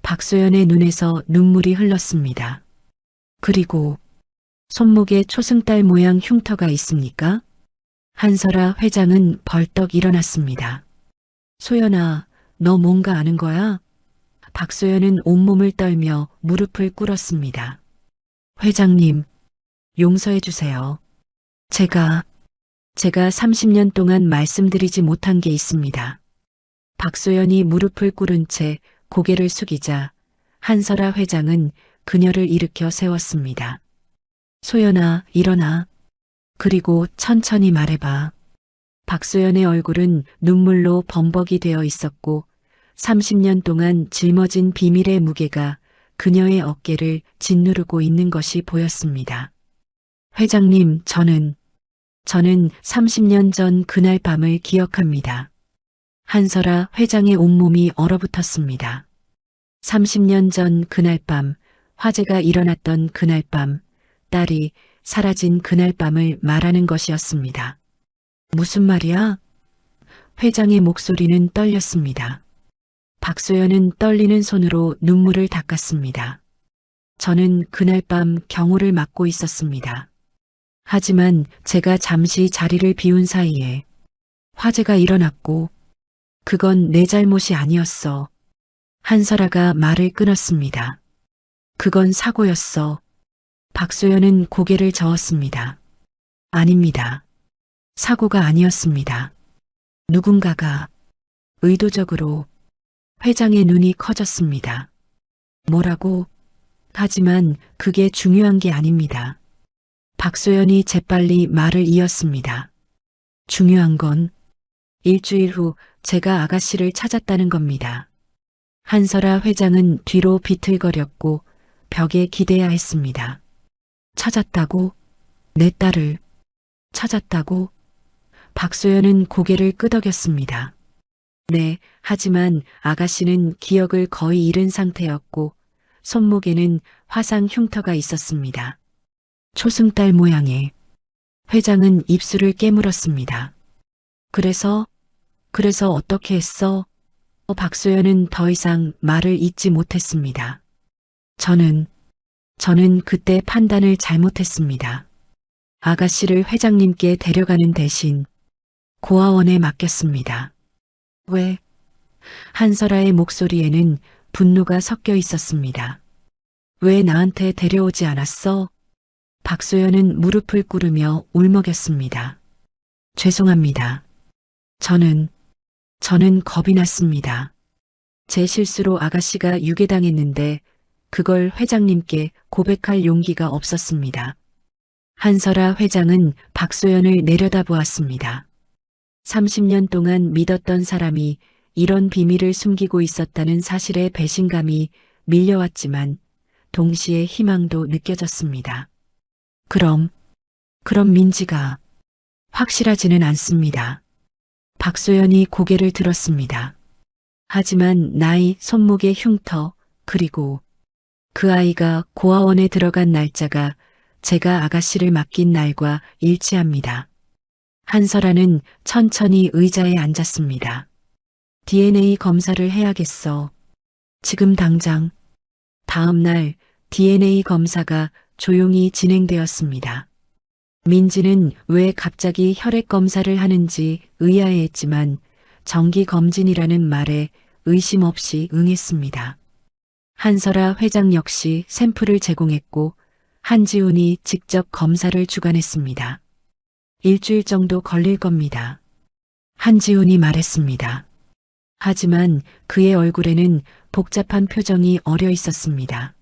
박소연의 눈에서 눈물이 흘렀습니다. 그리고 손목에 초승달 모양 흉터가 있습니까? 한설아 회장은 벌떡 일어났습니다. 소연아, 너 뭔가 아는 거야? 박소연은 온몸을 떨며 무릎을 꿇었습니다. 회장님, 용서해 주세요. 제가 30년 동안 말씀드리지 못한 게 있습니다. 박소연이 무릎을 꿇은 채 고개를 숙이자 한설아 회장은 그녀를 일으켜 세웠습니다. 소연아, 일어나. 그리고 천천히 말해봐. 박소연의 얼굴은 눈물로 범벅이 되어 있었고 30년 동안 짊어진 비밀의 무게가 그녀의 어깨를 짓누르고 있는 것이 보였습니다. 회장님, 저는 30년 전 그날 밤을 기억합니다. 한설아 회장의 온몸이 얼어붙었습니다. 30년 전 그날 밤, 화재가 일어났던 그날 밤, 딸이 사라진 그날 밤을 말하는 것이었습니다. 무슨 말이야? 회장의 목소리는 떨렸습니다. 박소연은 떨리는 손으로 눈물을 닦았습니다. 저는 그날 밤 경호를 맡고 있었습니다. 하지만 제가 잠시 자리를 비운 사이에 화재가 일어났고 그건 내 잘못이 아니었어. 한설아가 말을 끊었습니다. 그건 사고였어. 박소연은 고개를 저었습니다. 아닙니다. 사고가 아니었습니다. 누군가가 의도적으로. 회장의 눈이 커졌습니다. 뭐라고? 하지만 그게 중요한 게 아닙니다. 박소연이 재빨리 말을 이었습니다. 중요한 건 일주일 후 제가 아가씨를 찾았다는 겁니다. 한설아 회장은 뒤로 비틀거렸고 벽에 기대야 했습니다. 찾았다고? 내 딸을 찾았다고? 박소연은 고개를 끄덕였습니다. 네, 하지만 아가씨는 기억을 거의 잃은 상태였고 손목에는 화상 흉터가 있었습니다. 초승달 모양의. 회장은 입술을 깨물었습니다. 그래서 어떻게 했어? 박소연은 더 이상 말을 잇지 못했습니다. 저는 그때 판단을 잘못했습니다. 아가씨를 회장님께 데려가는 대신 고아원에 맡겼습니다. 왜? 한설아의 목소리에는 분노가 섞여 있었습니다. 왜 나한테 데려오지 않았어? 박소연은 무릎을 꿇으며 울먹였습니다. 죄송합니다. 저는 겁이 났습니다. 제 실수로 아가씨가 유괴당했는데 그걸 회장님께 고백할 용기가 없었습니다. 한설아 회장은 박소연을 내려다보았습니다. 30년 동안 믿었던 사람이 이런 비밀을 숨기고 있었다는 사실에 배신감이 밀려왔지만 동시에 희망도 느껴졌습니다. 그럼 민지가 확실하지는 않습니다. 박소연이 고개를 들었습니다. 하지만 나이, 손목의 흉터, 그리고 그 아이가 고아원에 들어간 날짜가 제가 아가씨를 맡긴 날과 일치합니다. 한설아는 천천히 의자에 앉았습니다. DNA 검사를 해야겠어. 지금 당장. 다음 날 DNA 검사가 조용히 진행되었습니다. 민지는 왜 갑자기 혈액 검사를 하는지 의아해했지만 정기 검진이라는 말에 의심 없이 응했습니다. 한설아 회장 역시 샘플을 제공했고 한지훈이 직접 검사를 주관했습니다. 일주일 정도 걸릴 겁니다. 한지훈이 말했습니다. 하지만 그의 얼굴에는 복잡한 표정이 어려 있었습니다.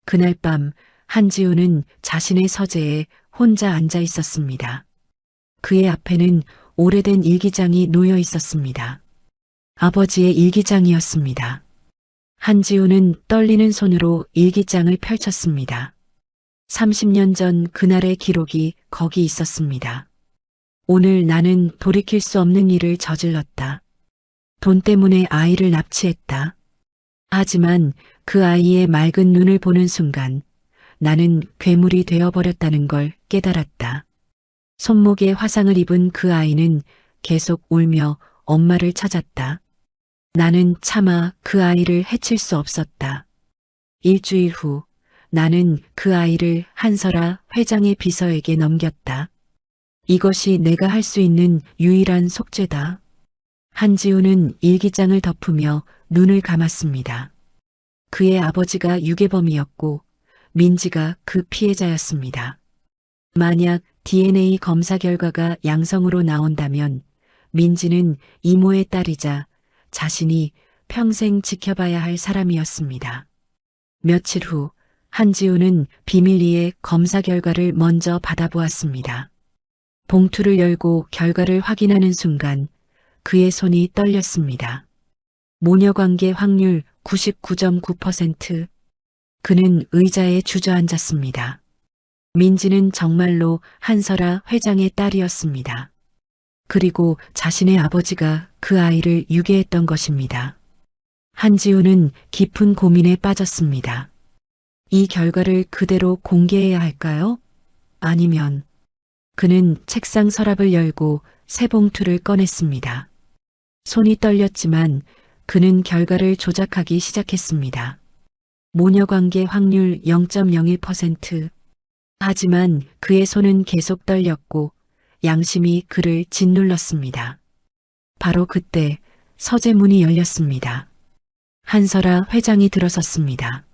그날 밤 한지훈은 자신의 서재에 혼자 앉아 있었습니다. 그의 앞에는 오래된 일기장이 놓여 있었습니다. 아버지의 일기장이었습니다. 한지훈은 떨리는 손으로 일기장을 펼쳤습니다. 30년 전 그날의 기록이 거기 있었습니다. 오늘 나는 돌이킬 수 없는 일을 저질렀다. 돈 때문에 아이를 납치했다. 하지만 그 아이의 맑은 눈을 보는 순간 나는 괴물이 되어버렸다는 걸 깨달았다. 손목에 화상을 입은 그 아이는 계속 울며 엄마를 찾았다. 나는 차마 그 아이를 해칠 수 없었다. 일주일 후 나는 그 아이를 한설아 회장의 비서에게 넘겼다. 이것이 내가 할 수 있는 유일한 속죄다. 한지훈은 일기장을 덮으며 눈을 감았습니다. 그의 아버지가 유괴범이었고 민지가 그 피해자였습니다. 만약 DNA 검사 결과가 양성으로 나온다면 민지는 이모의 딸이자 자신이 평생 지켜봐야 할 사람이었습니다. 며칠 후 한지훈은 비밀리에 검사 결과를 먼저 받아보았습니다. 봉투를 열고 결과를 확인하는 순간 그의 손이 떨렸습니다. 모녀관계 확률 99.9%. 그는 의자에 주저앉았습니다. 민지는 정말로 한설아 회장의 딸이었습니다. 그리고 자신의 아버지가 그 아이를 유괴했던 것입니다. 한지훈은 깊은 고민에 빠졌습니다. 이 결과를 그대로 공개해야 할까요? 아니면 그는 책상 서랍을 열고 새 봉투를 꺼냈습니다. 손이 떨렸지만 그는 결과를 조작하기 시작했습니다. 모녀관계 확률 0.01%. 하지만 그의 손은 계속 떨렸고 양심이 그를 짓눌렀습니다. 바로 그때 서재문이 열렸습니다. 한설아 회장이 들어섰습니다.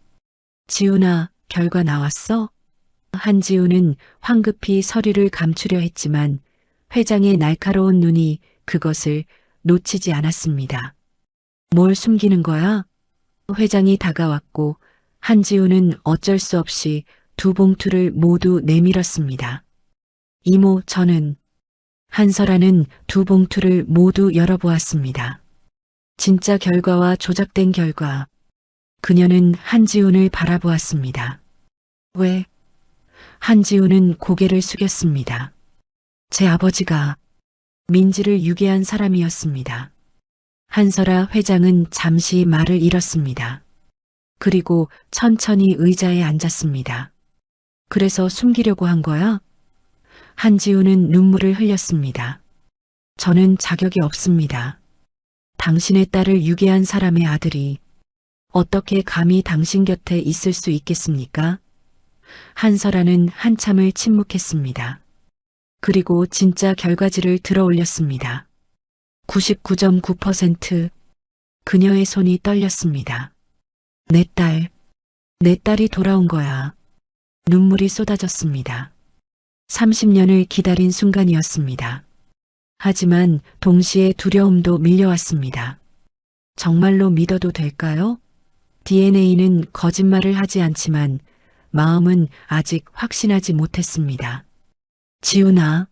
지훈아, 결과 나왔어? 한지훈은 황급히 서류를 감추려 했지만 회장의 날카로운 눈이 그것을 놓치지 않았습니다. 뭘 숨기는 거야? 회장이 다가왔고 한지훈은 어쩔 수 없이 두 봉투를 모두 내밀었습니다. 이모, 저는 한설아는 두 봉투를 모두 열어보았습니다. 진짜 결과와 조작된 결과. 그녀는 한지훈을 바라보았습니다. 왜? 한지훈은 고개를 숙였습니다. 제 아버지가 민지를 유괴한 사람이었습니다. 한설아 회장은 잠시 말을 잃었습니다. 그리고 천천히 의자에 앉았습니다. 그래서 숨기려고 한 거야? 한지훈은 눈물을 흘렸습니다. 저는 자격이 없습니다. 당신의 딸을 유괴한 사람의 아들이 어떻게 감히 당신 곁에 있을 수 있겠습니까? 한설아는 한참을 침묵했습니다. 그리고 진짜 결과지를 들어 올렸습니다. 99.9%. 그녀의 손이 떨렸습니다. 내 딸이 돌아온 거야. 눈물이 쏟아졌습니다. 30년을 기다린 순간이었습니다. 하지만 동시에 두려움도 밀려왔습니다. 정말로 믿어도 될까요? DNA는 거짓말을 하지 않지만 마음은 아직 확신하지 못했습니다. 지훈아,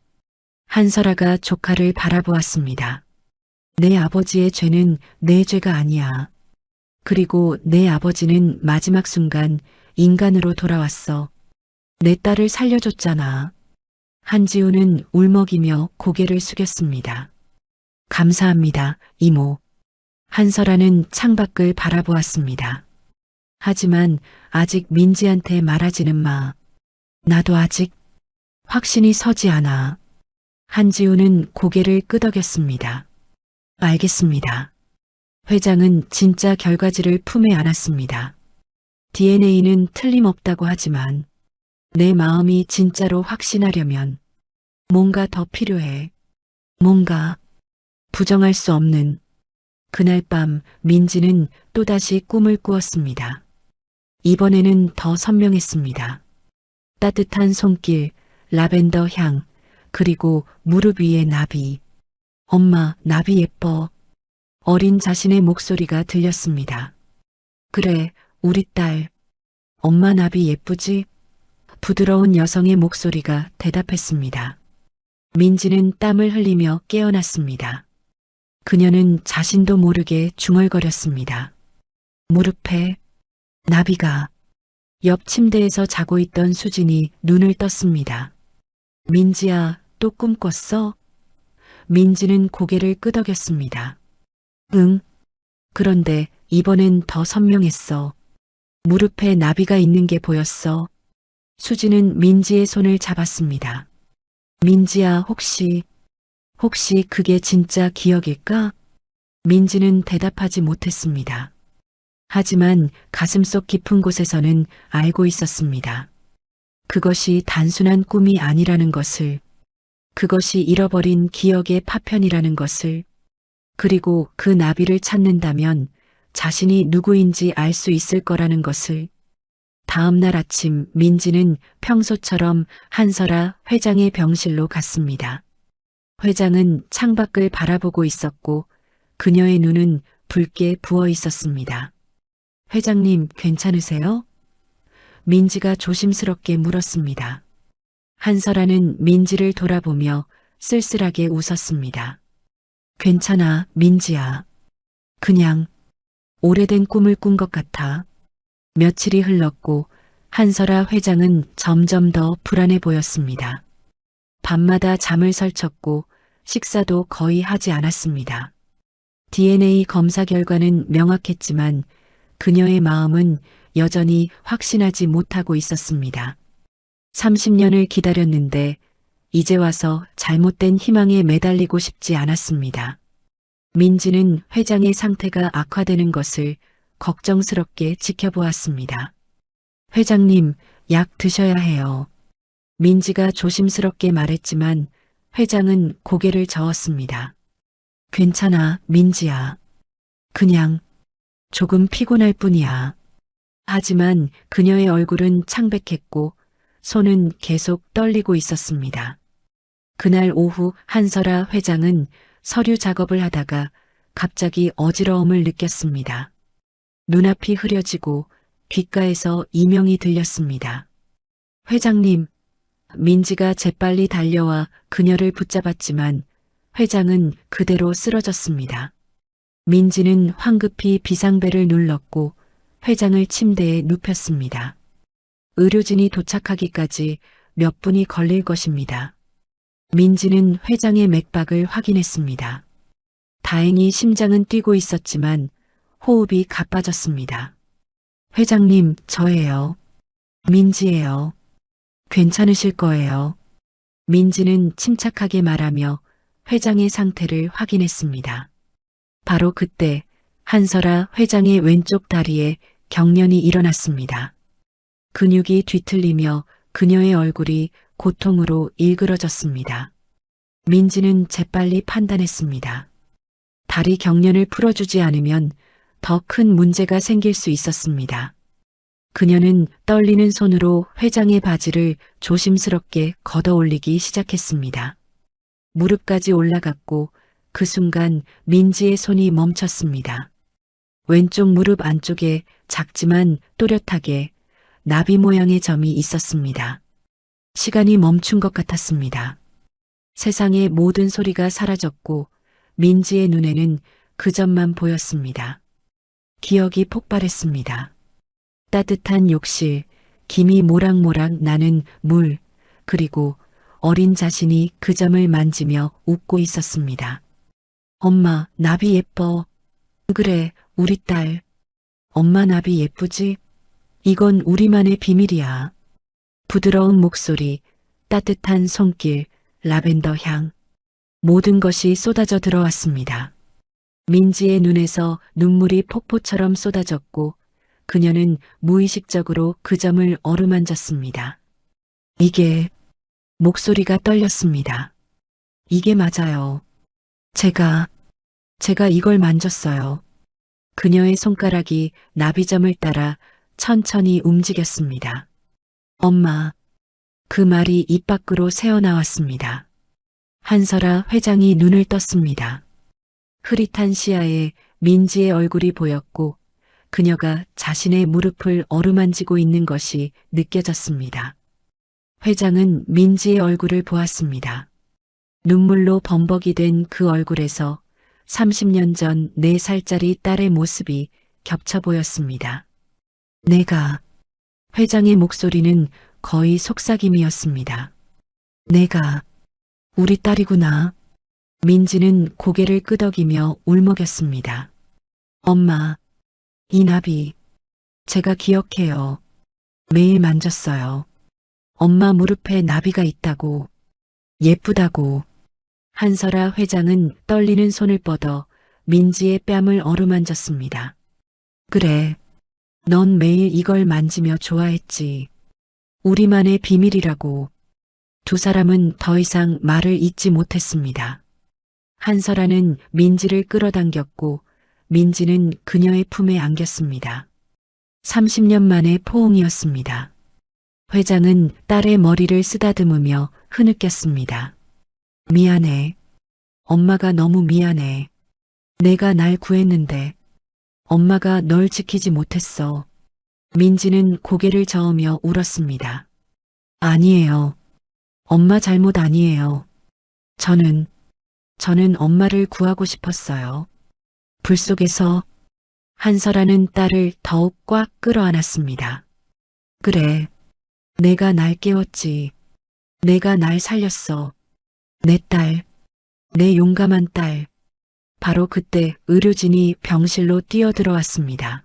한설아가 조카를 바라보았습니다. 내 아버지의 죄는 내 죄가 아니야. 그리고 내 아버지는 마지막 순간 인간으로 돌아왔어. 내 딸을 살려줬잖아. 한지훈은 울먹이며 고개를 숙였습니다. 감사합니다, 이모. 한설아는 창밖을 바라보았습니다. 하지만 아직 민지한테 말하지는 마. 나도 아직 확신이 서지 않아. 한지훈은 고개를 끄덕였습니다. 알겠습니다. 회장은 진짜 결과지를 품에 안았습니다. DNA는 틀림없다고 하지만 내 마음이 진짜로 확신하려면 뭔가 더 필요해. 뭔가 부정할 수 없는. 그날 밤 민지는 또다시 꿈을 꾸었습니다. 이번에는 더 선명했습니다. 따뜻한 손길, 라벤더 향, 그리고 무릎 위에 나비. 엄마, 나비 예뻐. 어린 자신의 목소리가 들렸습니다. 그래, 우리 딸. 엄마 나비 예쁘지? 부드러운 여성의 목소리가 대답했습니다. 민지는 땀을 흘리며 깨어났습니다. 그녀는 자신도 모르게 중얼거렸습니다. 무릎에 나비가. 옆 침대에서 자고 있던 수진이 눈을 떴습니다. 민지야, 또 꿈 꿨어? 민지는 고개를 끄덕였습니다. 응. 그런데 이번엔 더 선명했어. 무릎에 나비가 있는 게 보였어. 수지는 민지의 손을 잡았습니다. 민지야, 혹시 그게 진짜 기억일까? 민지는 대답하지 못했습니다. 하지만 가슴속 깊은 곳에서는 알고 있었습니다. 그것이 단순한 꿈이 아니라는 것을, 그것이 잃어버린 기억의 파편이라는 것을, 그리고 그 나비를 찾는다면 자신이 누구인지 알 수 있을 거라는 것을. 다음 날 아침 민지는 평소처럼 한설아 회장의 병실로 갔습니다. 회장은 창밖을 바라보고 있었고 그녀의 눈은 붉게 부어 있었습니다. 회장님, 괜찮으세요? 민지가 조심스럽게 물었습니다. 한설아는 민지를 돌아보며 쓸쓸하게 웃었습니다. 괜찮아, 민지야. 그냥 오래된 꿈을 꾼 것 같아. 며칠이 흘렀고 한설아 회장은 점점 더 불안해 보였습니다. 밤마다 잠을 설쳤고 식사도 거의 하지 않았습니다. DNA 검사 결과는 명확했지만 그녀의 마음은 여전히 확신하지 못하고 있었습니다. 30년을 기다렸는데 이제 와서 잘못된 희망에 매달리고 싶지 않았습니다. 민지는 회장의 상태가 악화되는 것을 걱정스럽게 지켜보았습니다. 회장님, 약 드셔야 해요. 민지가 조심스럽게 말했지만 회장은 고개를 저었습니다. 괜찮아, 민지야. 그냥 조금 피곤할 뿐이야. 하지만 그녀의 얼굴은 창백했고 손은 계속 떨리고 있었습니다. 그날 오후 한설아 회장은 서류 작업을 하다가 갑자기 어지러움을 느꼈습니다. 눈앞이 흐려지고 귓가에서 이명이 들렸습니다. 회장님, 민지가 재빨리 달려와 그녀를 붙잡았지만 회장은 그대로 쓰러졌습니다. 민지는 황급히 비상벨을 눌렀고 회장을 침대에 눕혔습니다. 의료진이 도착하기까지 몇 분이 걸릴 것입니다. 민지는 회장의 맥박을 확인했습니다. 다행히 심장은 뛰고 있었지만 호흡이 가빠졌습니다. 회장님, 저예요. 민지예요. 괜찮으실 거예요. 민지는 침착하게 말하며 회장의 상태를 확인했습니다. 바로 그때 한설아 회장의 왼쪽 다리에 경련이 일어났습니다. 근육이 뒤틀리며 그녀의 얼굴이 고통으로 일그러졌습니다. 민지는 재빨리 판단했습니다. 다리 경련을 풀어주지 않으면 더 큰 문제가 생길 수 있었습니다. 그녀는 떨리는 손으로 회장의 바지를 조심스럽게 걷어 올리기 시작했습니다. 무릎까지 올라갔고 그 순간 민지의 손이 멈췄습니다. 왼쪽 무릎 안쪽에 작지만 또렷하게 나비 모양의 점이 있었습니다. 시간이 멈춘 것 같았습니다. 세상의 모든 소리가 사라졌고 민지의 눈에는 그 점만 보였습니다. 기억이 폭발했습니다. 따뜻한 욕실, 김이 모락모락 나는 물, 그리고 어린 자신이 그 점을 만지며 웃고 있었습니다. 엄마, 나비 예뻐. 그래, 우리 딸. 엄마 나비 예쁘지? 이건 우리만의 비밀이야. 부드러운 목소리, 따뜻한 손길, 라벤더 향. 모든 것이 쏟아져 들어왔습니다. 민지의 눈에서 눈물이 폭포처럼 쏟아졌고 그녀는 무의식적으로 그 점을 어루만졌습니다. 이게, 목소리가 떨렸습니다. 이게 맞아요. 제가 이걸 만졌어요. 그녀의 손가락이 나비점을 따라 천천히 움직였습니다. 엄마, 그 말이 입 밖으로 새어나왔습니다. 한설아 회장이 눈을 떴습니다. 흐릿한 시야에 민지의 얼굴이 보였고 그녀가 자신의 무릎을 어루만지고 있는 것이 느껴졌습니다. 회장은 민지의 얼굴을 보았습니다. 눈물로 범벅이 된 그 얼굴에서 30년 전 4살짜리 딸의 모습이 겹쳐 보였습니다. 내가, 회장의 목소리는 거의 속삭임이었습니다. 내가, 우리 딸이구나. 민지는 고개를 끄덕이며 울먹였습니다. 엄마, 이 나비, 제가 기억해요. 매일 만졌어요. 엄마 무릎에 나비가 있다고, 예쁘다고. 한설아 회장은 떨리는 손을 뻗어 민지의 뺨을 어루만졌습니다. 그래, 넌 매일 이걸 만지며 좋아했지. 우리만의 비밀이라고. 두 사람은 더 이상 말을 잇지 못했습니다. 한설아는 민지를 끌어당겼고 민지는 그녀의 품에 안겼습니다. 30년 만의 포옹이었습니다. 회장은 딸의 머리를 쓰다듬으며 흐느꼈습니다. 미안해. 엄마가 너무 미안해. 내가 날 구했는데 엄마가 널 지키지 못했어. 민지는 고개를 저으며 울었습니다. 아니에요. 엄마 잘못 아니에요. 저는 엄마를 구하고 싶었어요. 불 속에서 한설아는 딸을 더욱 꽉 끌어안았습니다. 그래, 내가 날 깨웠지. 내가 날 살렸어. 내 딸, 내 용감한 딸. 바로 그때 의료진이 병실로 뛰어들어왔습니다.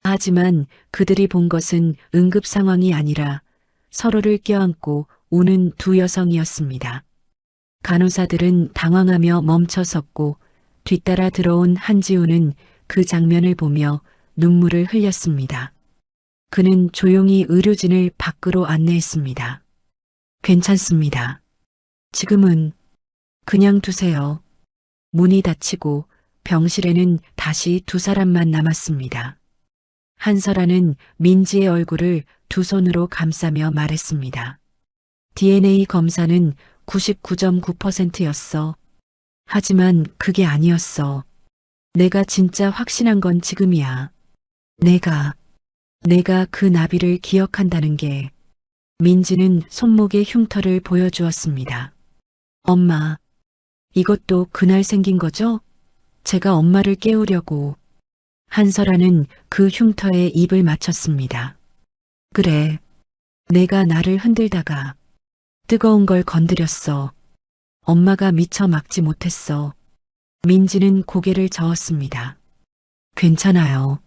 하지만 그들이 본 것은 응급 상황이 아니라 서로를 껴안고 우는 두 여성이었습니다. 간호사들은 당황하며 멈춰섰고 뒤따라 들어온 한지우는 그 장면을 보며 눈물을 흘렸습니다. 그는 조용히 의료진을 밖으로 안내했습니다. 괜찮습니다. 지금은 그냥 두세요. 문이 닫히고 병실에는 다시 두 사람만 남았습니다. 한설아는 민지의 얼굴을 두 손으로 감싸며 말했습니다. DNA 검사는 99.9%였어. 하지만 그게 아니었어. 내가 진짜 확신한 건 지금이야. 내가 그 나비를 기억한다는 게. 민지는 손목의 흉터를 보여주었습니다. 엄마, 이것도 그날 생긴 거죠? 제가 엄마를 깨우려고. 한설아는 그 흉터에 입을 맞췄습니다. 그래, 내가 나를 흔들다가 뜨거운 걸 건드렸어. 엄마가 미처 막지 못했어. 민지는 고개를 저었습니다. 괜찮아요.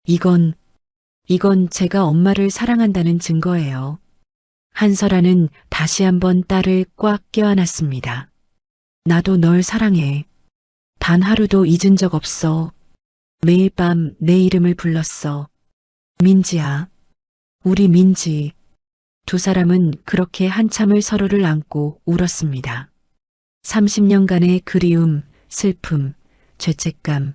이건 제가 엄마를 사랑한다는 증거예요. 한설아는 다시 한번 딸을 꽉 껴안았습니다. 나도 널 사랑해. 단 하루도 잊은 적 없어. 매일 밤 내 이름을 불렀어. 민지야. 우리 민지. 두 사람은 그렇게 한참을 서로를 안고 울었습니다. 30년간의 그리움, 슬픔, 죄책감,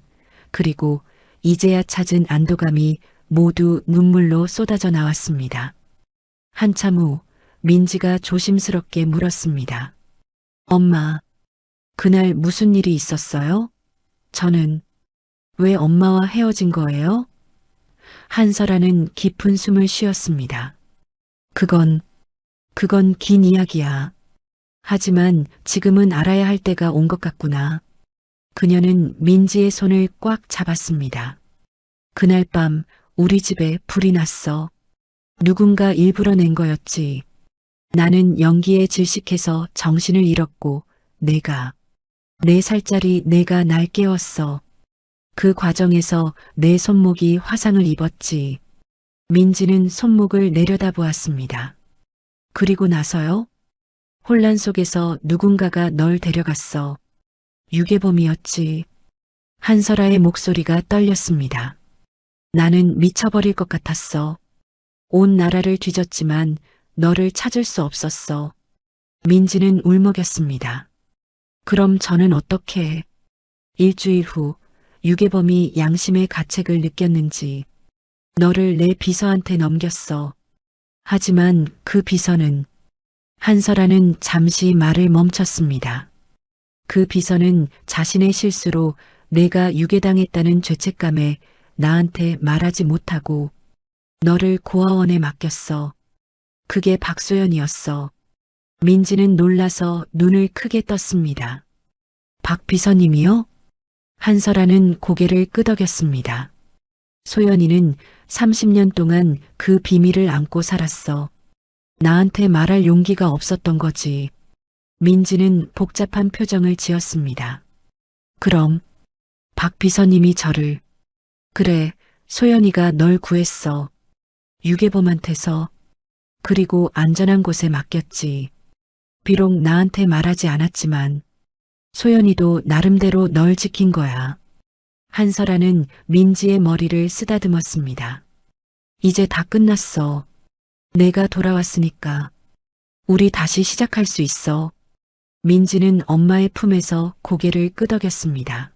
그리고 이제야 찾은 안도감이 모두 눈물로 쏟아져 나왔습니다. 한참 후 민지가 조심스럽게 물었습니다. 엄마, 그날 무슨 일이 있었어요? 저는 왜 엄마와 헤어진 거예요? 한설아는 깊은 숨을 쉬었습니다. 그건 긴 이야기야. 하지만 지금은 알아야 할 때가 온 것 같구나. 그녀는 민지의 손을 꽉 잡았습니다. 그날 밤 우리 집에 불이 났어. 누군가 일부러 낸 거였지. 나는 연기에 질식해서 정신을 잃었고 내가 4살짜리 내가 날 깨웠어. 그 과정에서 내 손목이 화상을 입었지. 민지는 손목을 내려다보았습니다. 그리고 나서요? 혼란 속에서 누군가가 널 데려갔어. 유괴범이었지. 한설아의 목소리가 떨렸습니다. 나는 미쳐버릴 것 같았어. 온 나라를 뒤졌지만 너를 찾을 수 없었어. 민지는 울먹였습니다. 그럼 저는 어떻게? 일주일 후 유괴범이 양심의 가책을 느꼈는지 너를 내 비서한테 넘겼어. 하지만 그 비서는 한설아는 잠시 말을 멈췄습니다. 그 비서는 자신의 실수로 내가 유괴당했다는 죄책감에 나한테 말하지 못하고 너를 고아원에 맡겼어. 그게 박소연이었어. 민지는 놀라서 눈을 크게 떴습니다. 박 비서님이요? 한설아는 고개를 끄덕였습니다. 소연이는 30년 동안 그 비밀을 안고 살았어. 나한테 말할 용기가 없었던 거지. 민지는 복잡한 표정을 지었습니다. 그럼 박 비서님이 저를. 그래, 소연이가 널 구했어. 유괴범한테서. 그리고 안전한 곳에 맡겼지. 비록 나한테 말하지 않았지만 소연이도 나름대로 널 지킨 거야. 한설아는 민지의 머리를 쓰다듬었습니다. 이제 다 끝났어. 내가 돌아왔으니까. 우리 다시 시작할 수 있어. 민지는 엄마의 품에서 고개를 끄덕였습니다.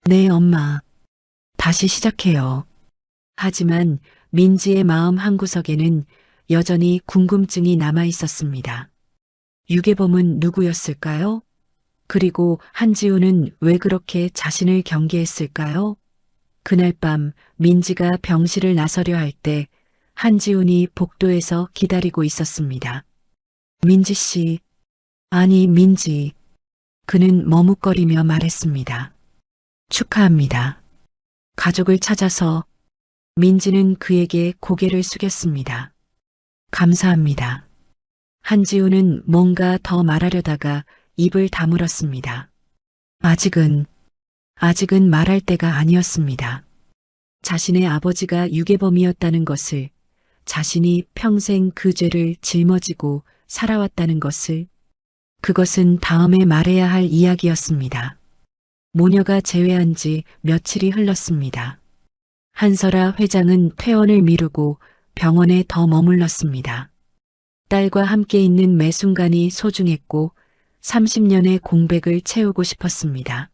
네, 엄마. 다시 시작해요. 하지만 민지의 마음 한구석에는 여전히 궁금증이 남아 있었습니다. 유괴범은 누구였을까요? 그리고 한지우는 왜 그렇게 자신을 경계했을까요? 그날 밤 민지가 병실을 나서려 할 때 한지훈이 복도에서 기다리고 있었습니다. 민지 씨, 아니 민지. 그는 머뭇거리며 말했습니다. 축하합니다. 가족을 찾아서. 민지는 그에게 고개를 숙였습니다. 감사합니다. 한지훈은 뭔가 더 말하려다가 입을 다물었습니다. 아직은 말할 때가 아니었습니다. 자신의 아버지가 유괴범이었다는 것을, 자신이 평생 그 죄를 짊어지고 살아왔다는 것을, 그것은 다음에 말해야 할 이야기였습니다. 모녀가 재회한 지 며칠이 흘렀습니다. 한설아 회장은 퇴원을 미루고 병원에 더 머물렀습니다. 딸과 함께 있는 매 순간이 소중했고 30년의 공백을 채우고 싶었습니다.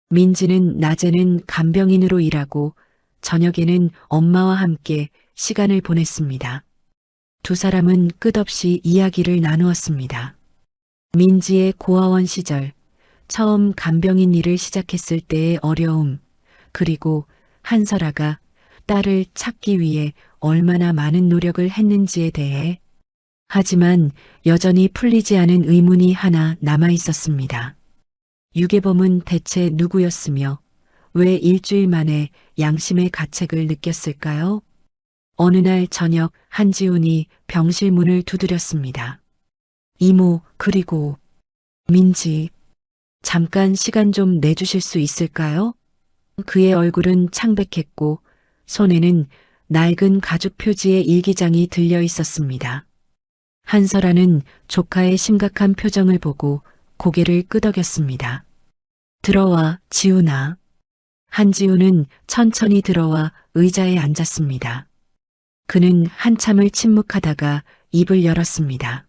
민지는 낮에는 간병인으로 일하고 저녁에는 엄마와 함께 시간을 보냈습니다. 두 사람은 끝없이 이야기를 나누었습니다. 민지의 고아원 시절, 처음 간병인 일을 시작했을 때의 어려움, 그리고 한설아가 딸을 찾기 위해 얼마나 많은 노력을 했는지에 대해. 하지만 여전히 풀리지 않은 의문이 하나 남아 있었습니다. 유괴범은 대체 누구였으며 왜 일주일 만에 양심의 가책을 느꼈을까요? 어느 날 저녁 한지훈이 병실 문을 두드렸습니다. 이모, 그리고 민지, 잠깐 시간 좀 내주실 수 있을까요? 그의 얼굴은 창백했고 손에는 낡은 가죽 표지의 일기장이 들려 있었습니다. 한설아는 조카의 심각한 표정을 보고 고개를 끄덕였습니다. 들어와, 지훈아. 한지훈은 천천히 들어와 의자에 앉았습니다. 그는 한참을 침묵하다가 입을 열었습니다.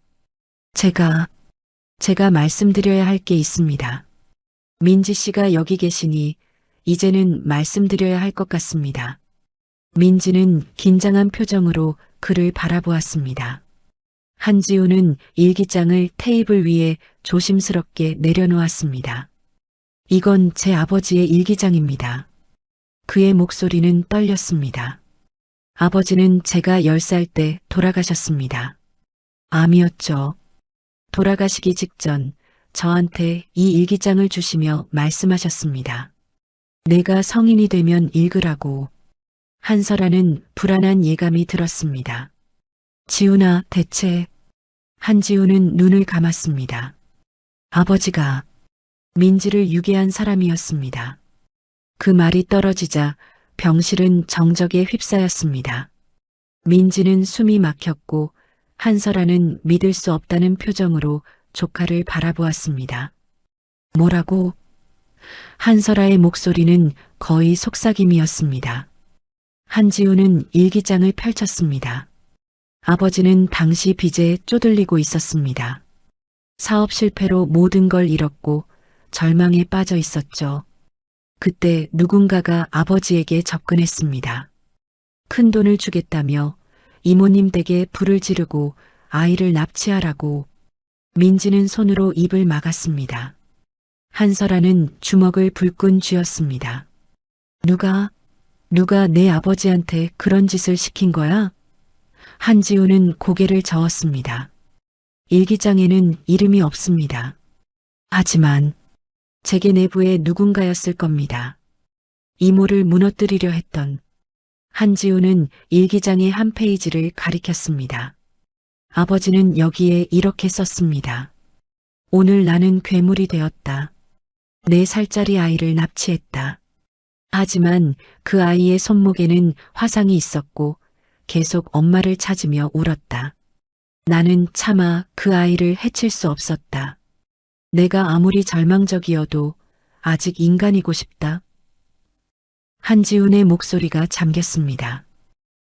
제가 말씀드려야 할 게 있습니다. 민지 씨가 여기 계시니 이제는 말씀드려야 할 것 같습니다. 민지는 긴장한 표정으로 그를 바라보았습니다. 한지훈은 일기장을 테이블 위에 조심스럽게 내려놓았습니다. 이건 제 아버지의 일기장입니다. 그의 목소리는 떨렸습니다. 아버지는 제가 10살 때 돌아가셨습니다. 암이었죠. 돌아가시기 직전 저한테 이 일기장을 주시며 말씀하셨습니다. 내가 성인이 되면 읽으라고. 한설아는 불안한 예감이 들었습니다. 지훈아, 대체. 한지훈은 눈을 감았습니다. 아버지가 민지를 유괴한 사람이었습니다. 그 말이 떨어지자 병실은 정적에 휩싸였습니다. 민지는 숨이 막혔고 한설아는 믿을 수 없다는 표정으로 조카를 바라보았습니다. 뭐라고? 한설아의 목소리는 거의 속삭임이었습니다. 한지훈은 일기장을 펼쳤습니다. 아버지는 당시 빚에 쪼들리고 있었습니다. 사업 실패로 모든 걸 잃었고 절망에 빠져 있었죠. 그때 누군가가 아버지에게 접근했습니다. 큰 돈을 주겠다며 이모님 댁에 불을 지르고 아이를 납치하라고. 민지는 손으로 입을 막았습니다. 한설아는 주먹을 불끈 쥐었습니다. 누가 내 아버지한테 그런 짓을 시킨 거야? 한지훈은 고개를 저었습니다. 일기장에는 이름이 없습니다. 하지만 제게 내부에 누군가였을 겁니다. 이모를 무너뜨리려 했던. 한지훈은 일기장의 한 페이지를 가리켰습니다. 아버지는 여기에 이렇게 썼습니다. 오늘 나는 괴물이 되었다. 4살짜리 아이를 납치했다. 하지만 그 아이의 손목에는 화상이 있었고 계속 엄마를 찾으며 울었다. 나는 차마 그 아이를 해칠 수 없었다. 내가 아무리 절망적이어도 아직 인간이고 싶다. 한지훈의 목소리가 잠겼습니다.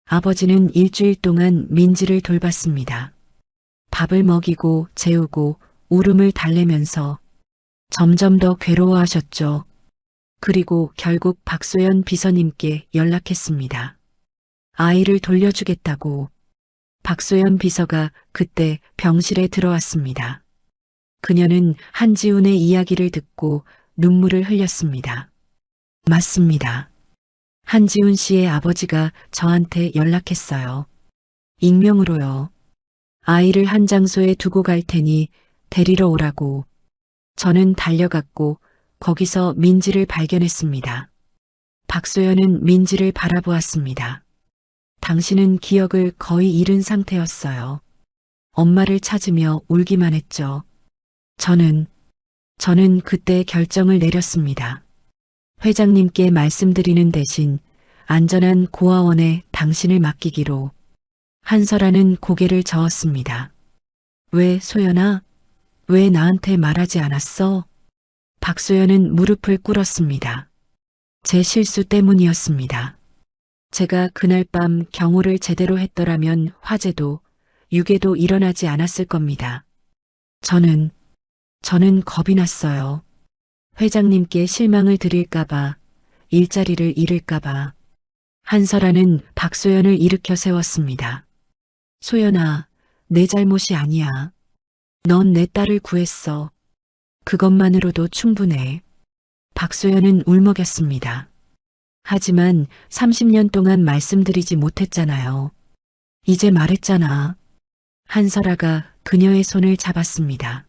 아버지는 일주일 동안 민지를 돌봤습니다. 밥을 먹이고 재우고 울음을 달래면서 점점 더 괴로워하셨죠. 그리고 결국 박소연 비서님께 연락했습니다. 아이를 돌려주겠다고. 박소연 비서가 그때 병실에 들어왔습니다. 그녀는 한지훈의 이야기를 듣고 눈물을 흘렸습니다. 맞습니다. 한지훈 씨의 아버지가 저한테 연락했어요. 익명으로요. 아이를 한 장소에 두고 갈 테니 데리러 오라고. 저는 달려갔고 거기서 민지를 발견했습니다. 박소연은 민지를 바라보았습니다. 당신은 기억을 거의 잃은 상태였어요. 엄마를 찾으며 울기만 했죠. 저는 그때 결정을 내렸습니다. 회장님께 말씀드리는 대신 안전한 고아원에 당신을 맡기기로. 한설아는 고개를 저었습니다. 왜 소연아? 왜 나한테 말하지 않았어? 박소연은 무릎을 꿇었습니다. 제 실수 때문이었습니다. 제가 그날 밤 경호를 제대로 했더라면 화재도 유괴도 일어나지 않았을 겁니다. 저는 겁이 났어요. 회장님께 실망을 드릴까봐, 일자리를 잃을까봐. 한설아는 박소연을 일으켜 세웠습니다. 소연아, 내 잘못이 아니야. 넌 내 딸을 구했어. 그것만으로도 충분해. 박소연은 울먹였습니다. 하지만 30년 동안 말씀드리지 못했잖아요. 이제 말했잖아. 한설아가 그녀의 손을 잡았습니다.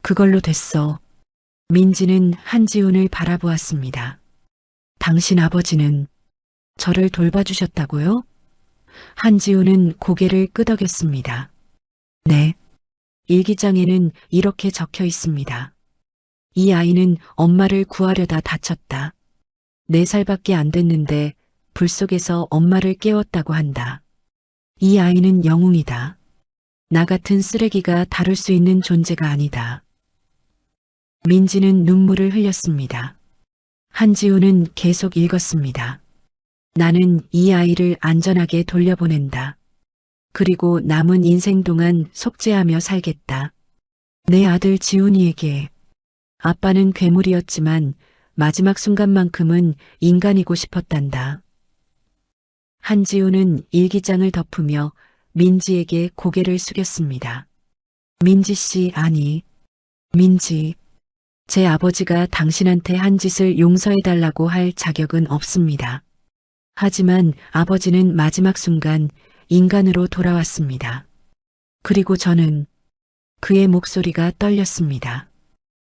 그걸로 됐어. 민지는 한지훈을 바라보았습니다. 당신 아버지는 저를 돌봐주셨다고요? 한지훈은 고개를 끄덕였습니다. 네. 일기장에는 이렇게 적혀 있습니다. 이 아이는 엄마를 구하려다 다쳤다. 4살밖에 안 됐는데 불 속에서 엄마를 깨웠다고 한다. 이 아이는 영웅이다. 나 같은 쓰레기가 다룰 수 있는 존재가 아니다. 민지는 눈물을 흘렸습니다. 한지훈은 계속 읽었습니다. 나는 이 아이를 안전하게 돌려보낸다. 그리고 남은 인생 동안 속죄하며 살겠다. 내 아들 지훈이에게. 아빠는 괴물이었지만 마지막 순간만큼은 인간이고 싶었단다. 한지훈은 일기장을 덮으며 민지에게 고개를 숙였습니다. 민지 씨, 아니. 민지. 제 아버지가 당신한테 한 짓을 용서해달라고 할 자격은 없습니다. 하지만 아버지는 마지막 순간 인간으로 돌아왔습니다. 그리고 저는 그의 목소리가 떨렸습니다.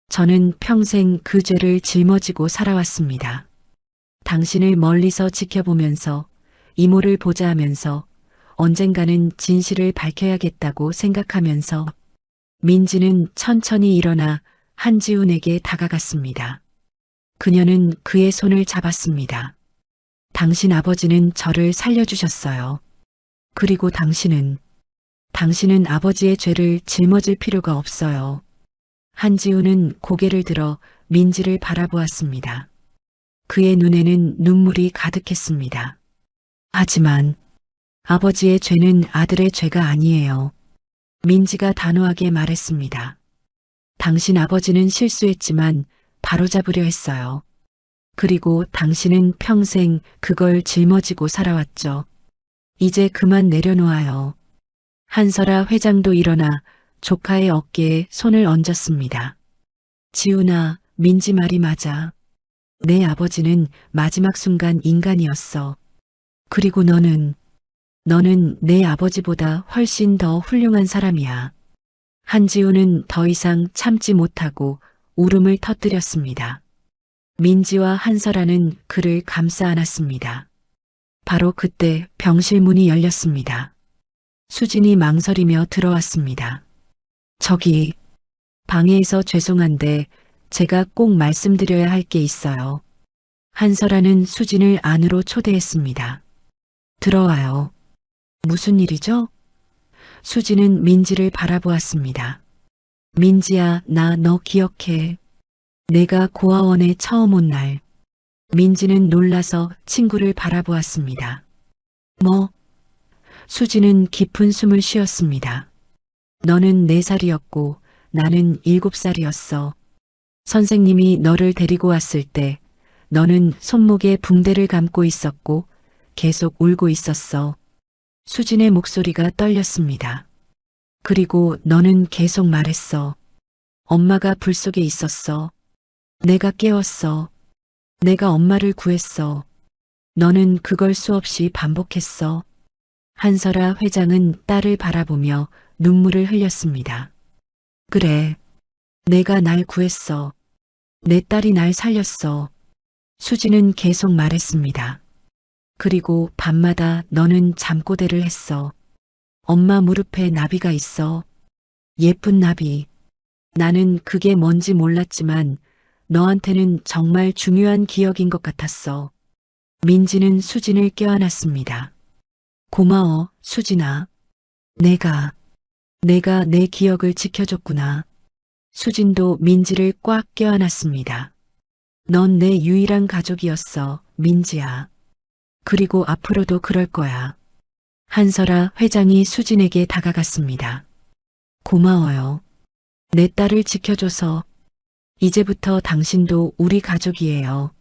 저는 평생 그 죄를 짊어지고 살아왔습니다. 당신을 멀리서 지켜보면서 이모를 보자 하면서 언젠가는 진실을 밝혀야겠다고 생각하면서 민지는 천천히 일어나 한지훈에게 다가갔습니다. 그녀는 그의 손을 잡았습니다. 당신 아버지는 저를 살려주셨어요. 그리고 당신은 아버지의 죄를 짊어질 필요가 없어요. 한지훈은 고개를 들어 민지를 바라보았습니다. 그의 눈에는 눈물이 가득했습니다. 하지만 아버지의 죄는 아들의 죄가 아니에요. 민지가 단호하게 말했습니다. 당신 아버지는 실수했지만 바로잡으려 했어요. 그리고 당신은 평생 그걸 짊어지고 살아왔죠. 이제 그만 내려놓아요. 한설아 회장도 일어나 조카의 어깨에 손을 얹었습니다. 지훈아, 민지 말이 맞아. 내 아버지는 마지막 순간 인간이었어. 그리고 너는 내 아버지보다 훨씬 더 훌륭한 사람이야. 한지훈은 더 이상 참지 못하고 울음을 터뜨렸습니다. 민지와 한설아는 그를 감싸 안았습니다. 바로 그때 병실 문이 열렸습니다. 수진이 망설이며 들어왔습니다. 저기, 방해해서 죄송한데 제가 꼭 말씀드려야 할 게 있어요. 한설아는 수진을 안으로 초대했습니다. 들어와요. 무슨 일이죠? 수진은 민지를 바라보았습니다. 민지야, 나 너 기억해. 내가 고아원에 처음 온 날. 민지는 놀라서 친구를 바라보았습니다. 뭐? 수진은 깊은 숨을 쉬었습니다. 너는 4살이었고 나는 7살이었어. 선생님이 너를 데리고 왔을 때 너는 손목에 붕대를 감고 있었고 계속 울고 있었어. 수진의 목소리가 떨렸습니다. 그리고 너는 계속 말했어. 엄마가 불 속에 있었어. 내가 깨웠어. 내가 엄마를 구했어. 너는 그걸 수없이 반복했어. 한설아 회장은 딸을 바라보며 눈물을 흘렸습니다. 그래. 내가 날 구했어. 내 딸이 날 살렸어. 수진은 계속 말했습니다. 그리고 밤마다 너는 잠꼬대를 했어. 엄마 무릎에 나비가 있어. 예쁜 나비. 나는 그게 뭔지 몰랐지만 너한테는 정말 중요한 기억인 것 같았어. 민지는 수진을 껴안았습니다. 고마워, 수진아. 내가 내 기억을 지켜줬구나. 수진도 민지를 꽉 껴안았습니다. 넌 내 유일한 가족이었어, 민지야. 그리고 앞으로도 그럴 거야. 한설아 회장이 수진에게 다가갔습니다. 고마워요. 내 딸을 지켜줘서. 이제부터 당신도 우리 가족이에요.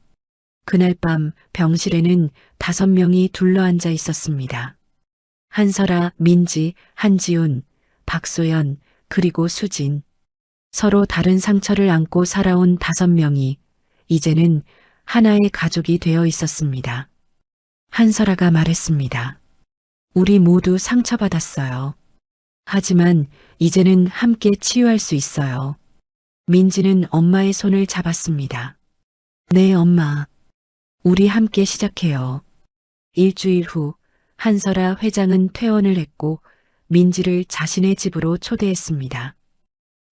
그날 밤 병실에는 5명이 둘러앉아 있었습니다. 한설아, 민지, 한지훈, 박소연, 그리고 수진. 서로 다른 상처를 안고 살아온 5명이 이제는 하나의 가족이 되어 있었습니다. 한설아가 말했습니다. 우리 모두 상처받았어요. 하지만 이제는 함께 치유할 수 있어요. 민지는 엄마의 손을 잡았습니다. 네, 엄마. 우리 함께 시작해요. 일주일 후 한설아 회장은 퇴원을 했고 민지를 자신의 집으로 초대했습니다.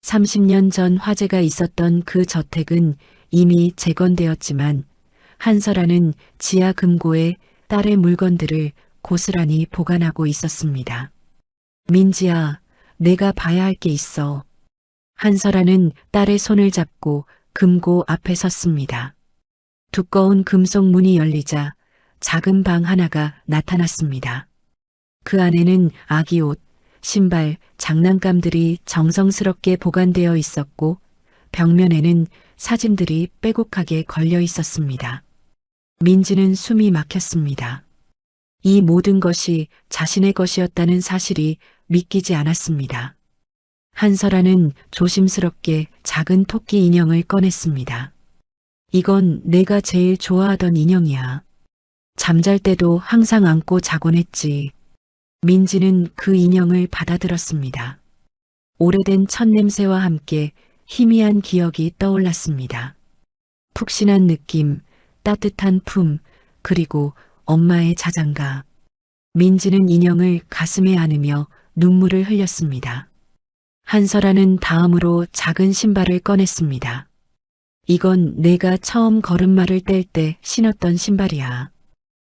30년 전 화재가 있었던 그 저택은 이미 재건되었지만 한설아는 지하 금고에 딸의 물건들을 고스란히 보관하고 있었습니다. 민지야, 내가 봐야 할 게 있어. 한설아는 딸의 손을 잡고 금고 앞에 섰습니다. 두꺼운 금속 문이 열리자 작은 방 하나가 나타났습니다. 그 안에는 아기 옷, 신발, 장난감들이 정성스럽게 보관되어 있었고 벽면에는 사진들이 빼곡하게 걸려 있었습니다. 민지는 숨이 막혔습니다. 이 모든 것이 자신의 것이었다는 사실이 믿기지 않았습니다. 한설아는 조심스럽게 작은 토끼 인형을 꺼냈습니다. 이건 내가 제일 좋아하던 인형이야. 잠잘 때도 항상 안고 자곤 했지. 민지는 그 인형을 받아들었습니다. 오래된 첫냄새와 함께 희미한 기억이 떠올랐습니다. 푹신한 느낌, 따뜻한 품, 그리고 엄마의 자장가. 민지는 인형을 가슴에 안으며 눈물을 흘렸습니다. 한설아는 다음으로 작은 신발을 꺼냈습니다. 이건 내가 처음 걸음마를 뗄 때 신었던 신발이야.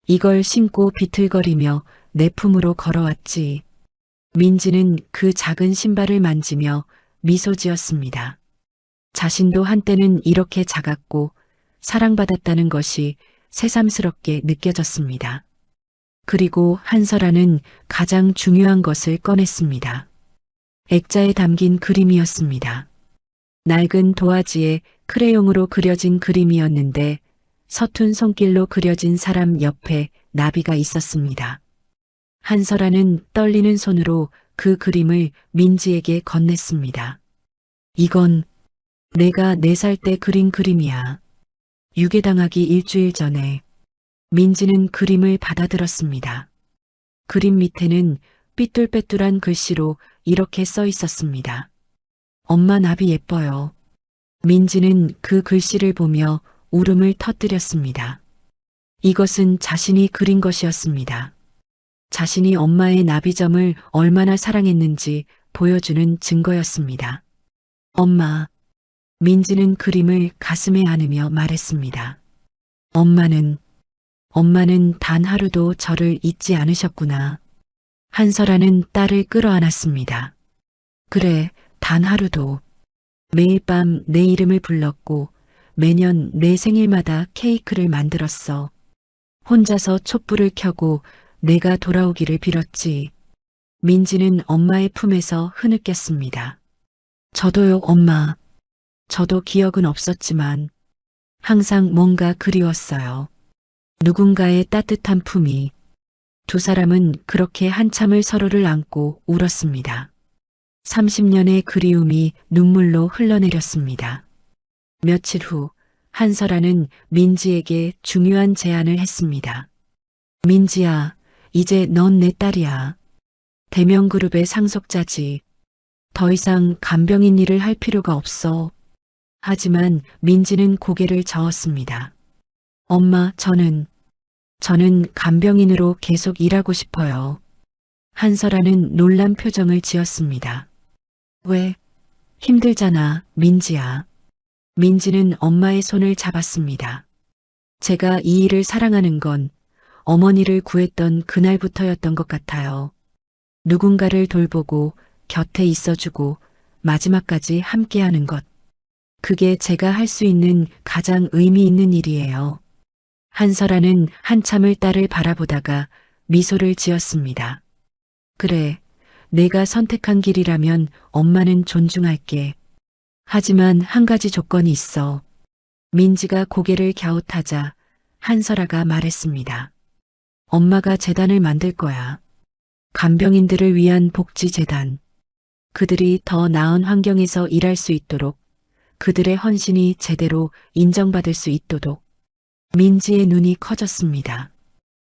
이걸 신고 비틀거리며 내 품으로 걸어왔지. 민지는 그 작은 신발을 만지며 미소 지었습니다. 자신도 한때는 이렇게 작았고 사랑받았다는 것이 새삼스럽게 느껴졌습니다. 그리고 한설아는 가장 중요한 것을 꺼냈습니다. 액자에 담긴 그림이었습니다. 낡은 도화지에 크레용으로 그려진 그림이었는데 서툰 손길로 그려진 사람 옆에 나비가 있었습니다. 한설아는 떨리는 손으로 그 그림을 민지에게 건넸습니다. 이건 내가 4살 때 그린 그림이야. 유괴당하기 일주일 전에. 민지는 그림을 받아들었습니다. 그림 밑에는 삐뚤빼뚤한 글씨로 이렇게 써 있었습니다. 엄마 나비 예뻐요. 민지는 그 글씨를 보며 울음을 터뜨렸습니다. 이것은 자신이 그린 것이었습니다. 자신이 엄마의 나비점을 얼마나 사랑했는지 보여주는 증거였습니다. 엄마. 민지는 그림을 가슴에 안으며 말했습니다. 엄마는 단 하루도 저를 잊지 않으셨구나. 한설아는 딸을 끌어안았습니다. 그래, 단 하루도. 매일 밤 내 이름을 불렀고 매년 내 생일마다 케이크를 만들었어. 혼자서 촛불을 켜고 내가 돌아오기를 빌었지. 민지는 엄마의 품에서 흐느꼈습니다. 저도요, 엄마. 저도 기억은 없었지만 항상 뭔가 그리웠어요. 누군가의 따뜻한 품이. 두 사람은 그렇게 한참을 서로를 안고 울었습니다. 30년의 그리움이 눈물로 흘러내렸습니다. 며칠 후 한설아는 민지에게 중요한 제안을 했습니다. 민지야, 이제 넌 내 딸이야. 대명그룹의 상속자지. 더 이상 간병인 일을 할 필요가 없어. 하지만 민지는 고개를 저었습니다. 엄마, 저는 간병인으로 계속 일하고 싶어요. 한설아는 놀란 표정을 지었습니다. 왜? 힘들잖아, 민지야. 민지는 엄마의 손을 잡았습니다. 제가 이 일을 사랑하는 건 어머니를 구했던 그날부터였던 것 같아요. 누군가를 돌보고 곁에 있어주고 마지막까지 함께하는 것. 그게 제가 할 수 있는 가장 의미 있는 일이에요. 한설아는 한참을 딸을 바라보다가 미소를 지었습니다. 그래, 내가 선택한 길이라면 엄마는 존중할게. 하지만 한 가지 조건이 있어. 민지가 고개를 갸웃하자 한설아가 말했습니다. 엄마가 재단을 만들 거야. 간병인들을 위한 복지재단. 그들이 더 나은 환경에서 일할 수 있도록, 그들의 헌신이 제대로 인정받을 수 있도록. 민지의 눈이 커졌습니다.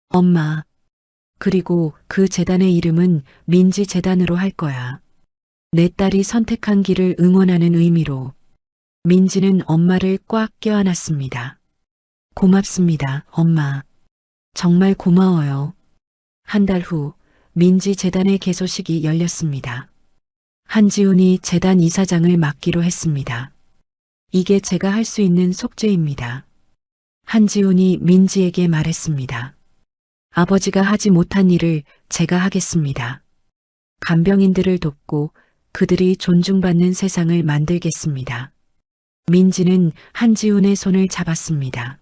엄마. 그리고 그 재단의 이름은 민지재단으로 할 거야. 내 딸이 선택한 길을 응원하는 의미로. 민지는 엄마를 꽉 껴안았습니다. 고맙습니다, 엄마. 정말 고마워요. 한 달 후 민지 재단의 개소식이 열렸습니다. 한지훈이 재단 이사장을 맡기로 했습니다. 이게 제가 할 수 있는 속죄입니다. 한지훈이 민지에게 말했습니다. 아버지가 하지 못한 일을 제가 하겠습니다. 간병인들을 돕고 그들이 존중받는 세상을 만들겠습니다. 민지는 한지훈의 손을 잡았습니다.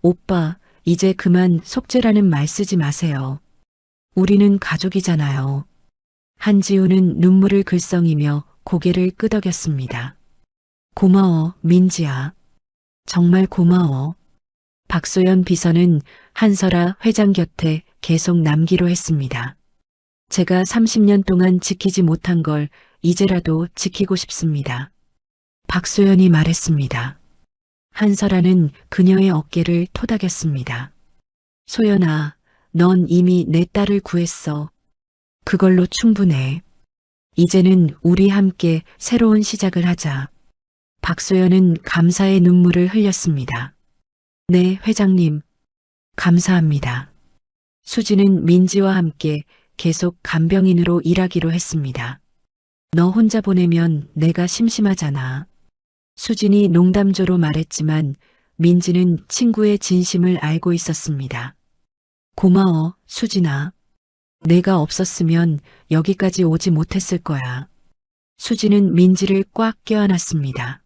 오빠, 이제 그만 속죄라는 말 쓰지 마세요. 우리는 가족이잖아요. 한지훈은 눈물을 글썽이며 고개를 끄덕였습니다. 고마워, 민지야. 정말 고마워. 박소연 비서는 한설아 회장 곁에 계속 남기로 했습니다. 제가 30년 동안 지키지 못한 걸 이제라도 지키고 싶습니다. 박소연이 말했습니다. 한설아는 그녀의 어깨를 토닥였습니다. 소연아, 넌 이미 내 딸을 구했어. 그걸로 충분해. 이제는 우리 함께 새로운 시작을 하자. 박소연은 감사의 눈물을 흘렸습니다. 네, 회장님. 감사합니다. 수지는 민지와 함께 계속 간병인으로 일하기로 했습니다. 너 혼자 보내면 내가 심심하잖아. 수진이 농담조로 말했지만 민지는 친구의 진심을 알고 있었습니다. 고마워, 수진아. 내가 없었으면 여기까지 오지 못했을 거야. 수진은 민지를 꽉 껴안았습니다.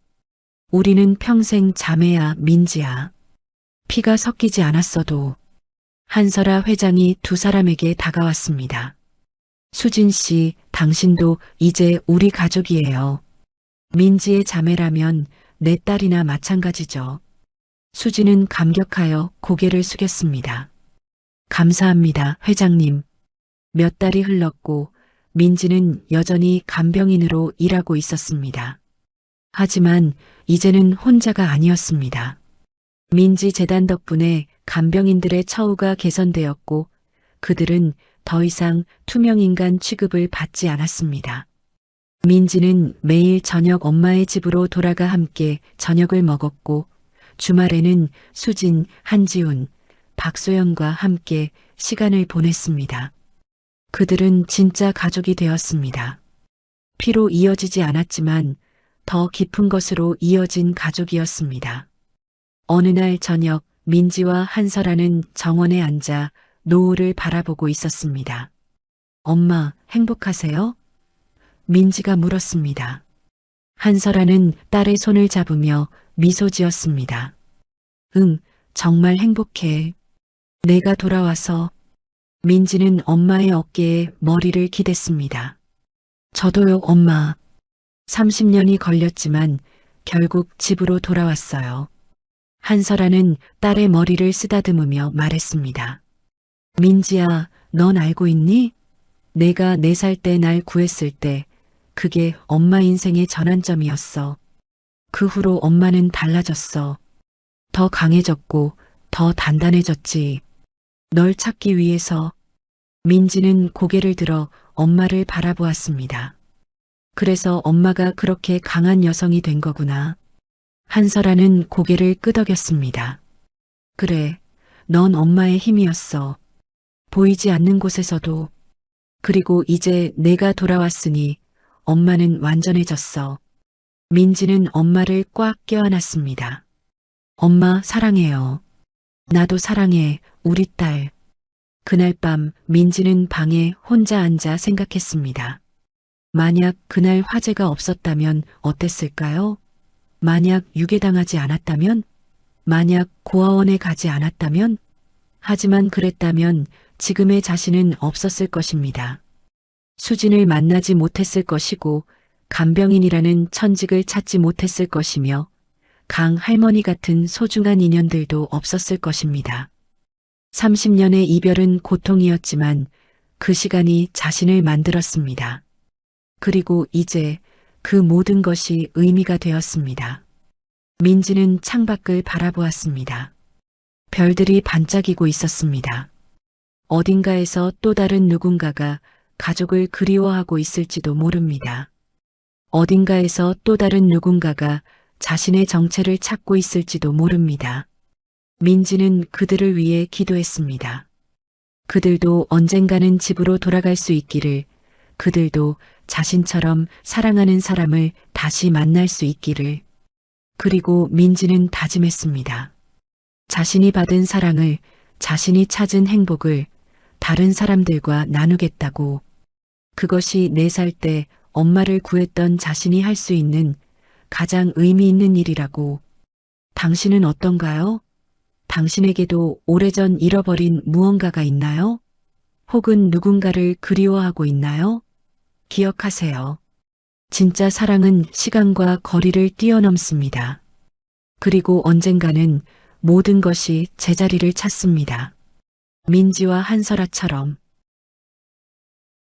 우리는 평생 자매야, 민지야. 피가 섞이지 않았어도. 한설아 회장이 두 사람에게 다가왔습니다. 수진 씨, 당신도 이제 우리 가족이에요. 민지의 자매라면 내 딸이나 마찬가지죠. 수진은 감격하여 고개를 숙였습니다. 감사합니다, 회장님. 몇 달이 흘렀고 민지는 여전히 간병인으로 일하고 있었습니다. 하지만 이제는 혼자가 아니었습니다. 민지 재단 덕분에 간병인들의 처우가 개선되었고 그들은 더 이상 투명인간 취급을 받지 않았습니다. 민지는 매일 저녁 엄마의 집으로 돌아가 함께 저녁을 먹었고 주말에는 수진, 한지훈, 박소연과 함께 시간을 보냈습니다. 그들은 진짜 가족이 되었습니다. 피로 이어지지 않았지만 더 깊은 것으로 이어진 가족이었습니다. 어느 날 저녁 민지와 한설아는 정원에 앉아 노을을 바라보고 있었습니다. 엄마, 행복하세요? 민지가 물었습니다. 한설아는 딸의 손을 잡으며 미소 지었습니다. 응, 정말 행복해. 내가 돌아와서. 민지는 엄마의 어깨에 머리를 기댔습니다. 저도요, 엄마. 30년이 걸렸지만 결국 집으로 돌아왔어요. 한설아는 딸의 머리를 쓰다듬으며 말했습니다. 민지야, 넌 알고 있니? 내가 4살 때 날 구했을 때 그게 엄마 인생의 전환점이었어. 그 후로 엄마는 달라졌어. 더 강해졌고 더 단단해졌지. 널 찾기 위해서. 민지는 고개를 들어 엄마를 바라보았습니다. 그래서 엄마가 그렇게 강한 여성이 된 거구나. 한설아는 고개를 끄덕였습니다. 그래, 넌 엄마의 힘이었어. 보이지 않는 곳에서도. 그리고 이제 내가 돌아왔으니 엄마는 완전해졌어. 민지는 엄마를 꽉 껴안았습니다. 엄마 사랑해요. 나도 사랑해, 우리 딸. 그날 밤 민지는 방에 혼자 앉아 생각했습니다. 만약 그날 화재가 없었다면 어땠을까요? 만약 유괴당하지 않았다면? 만약 고아원에 가지 않았다면? 하지만 그랬다면 지금의 자신은 없었을 것입니다. 수진을 만나지 못했을 것이고 간병인이라는 천직을 찾지 못했을 것이며 강 할머니 같은 소중한 인연들도 없었을 것입니다. 30년의 이별은 고통이었지만 그 시간이 자신을 만들었습니다. 그리고 이제 그 모든 것이 의미가 되었습니다. 민지는 창밖을 바라보았습니다. 별들이 반짝이고 있었습니다. 어딘가에서 또 다른 누군가가 가족을 그리워하고 있을지도 모릅니다. 어딘가에서 또 다른 누군가가 자신의 정체를 찾고 있을지도 모릅니다. 민지는 그들을 위해 기도했습니다. 그들도 언젠가는 집으로 돌아갈 수 있기를, 그들도 자신처럼 사랑하는 사람을 다시 만날 수 있기를. 그리고 민지는 다짐했습니다. 자신이 받은 사랑을, 자신이 찾은 행복을 다른 사람들과 나누겠다고. 그것이 4살 때 엄마를 구했던 자신이 할 수 있는 가장 의미 있는 일이라고. 당신은 어떤가요? 당신에게도 오래전 잃어버린 무언가가 있나요? 혹은 누군가를 그리워하고 있나요? 기억하세요. 진짜 사랑은 시간과 거리를 뛰어넘습니다. 그리고 언젠가는 모든 것이 제자리를 찾습니다. 민지와 한설아처럼.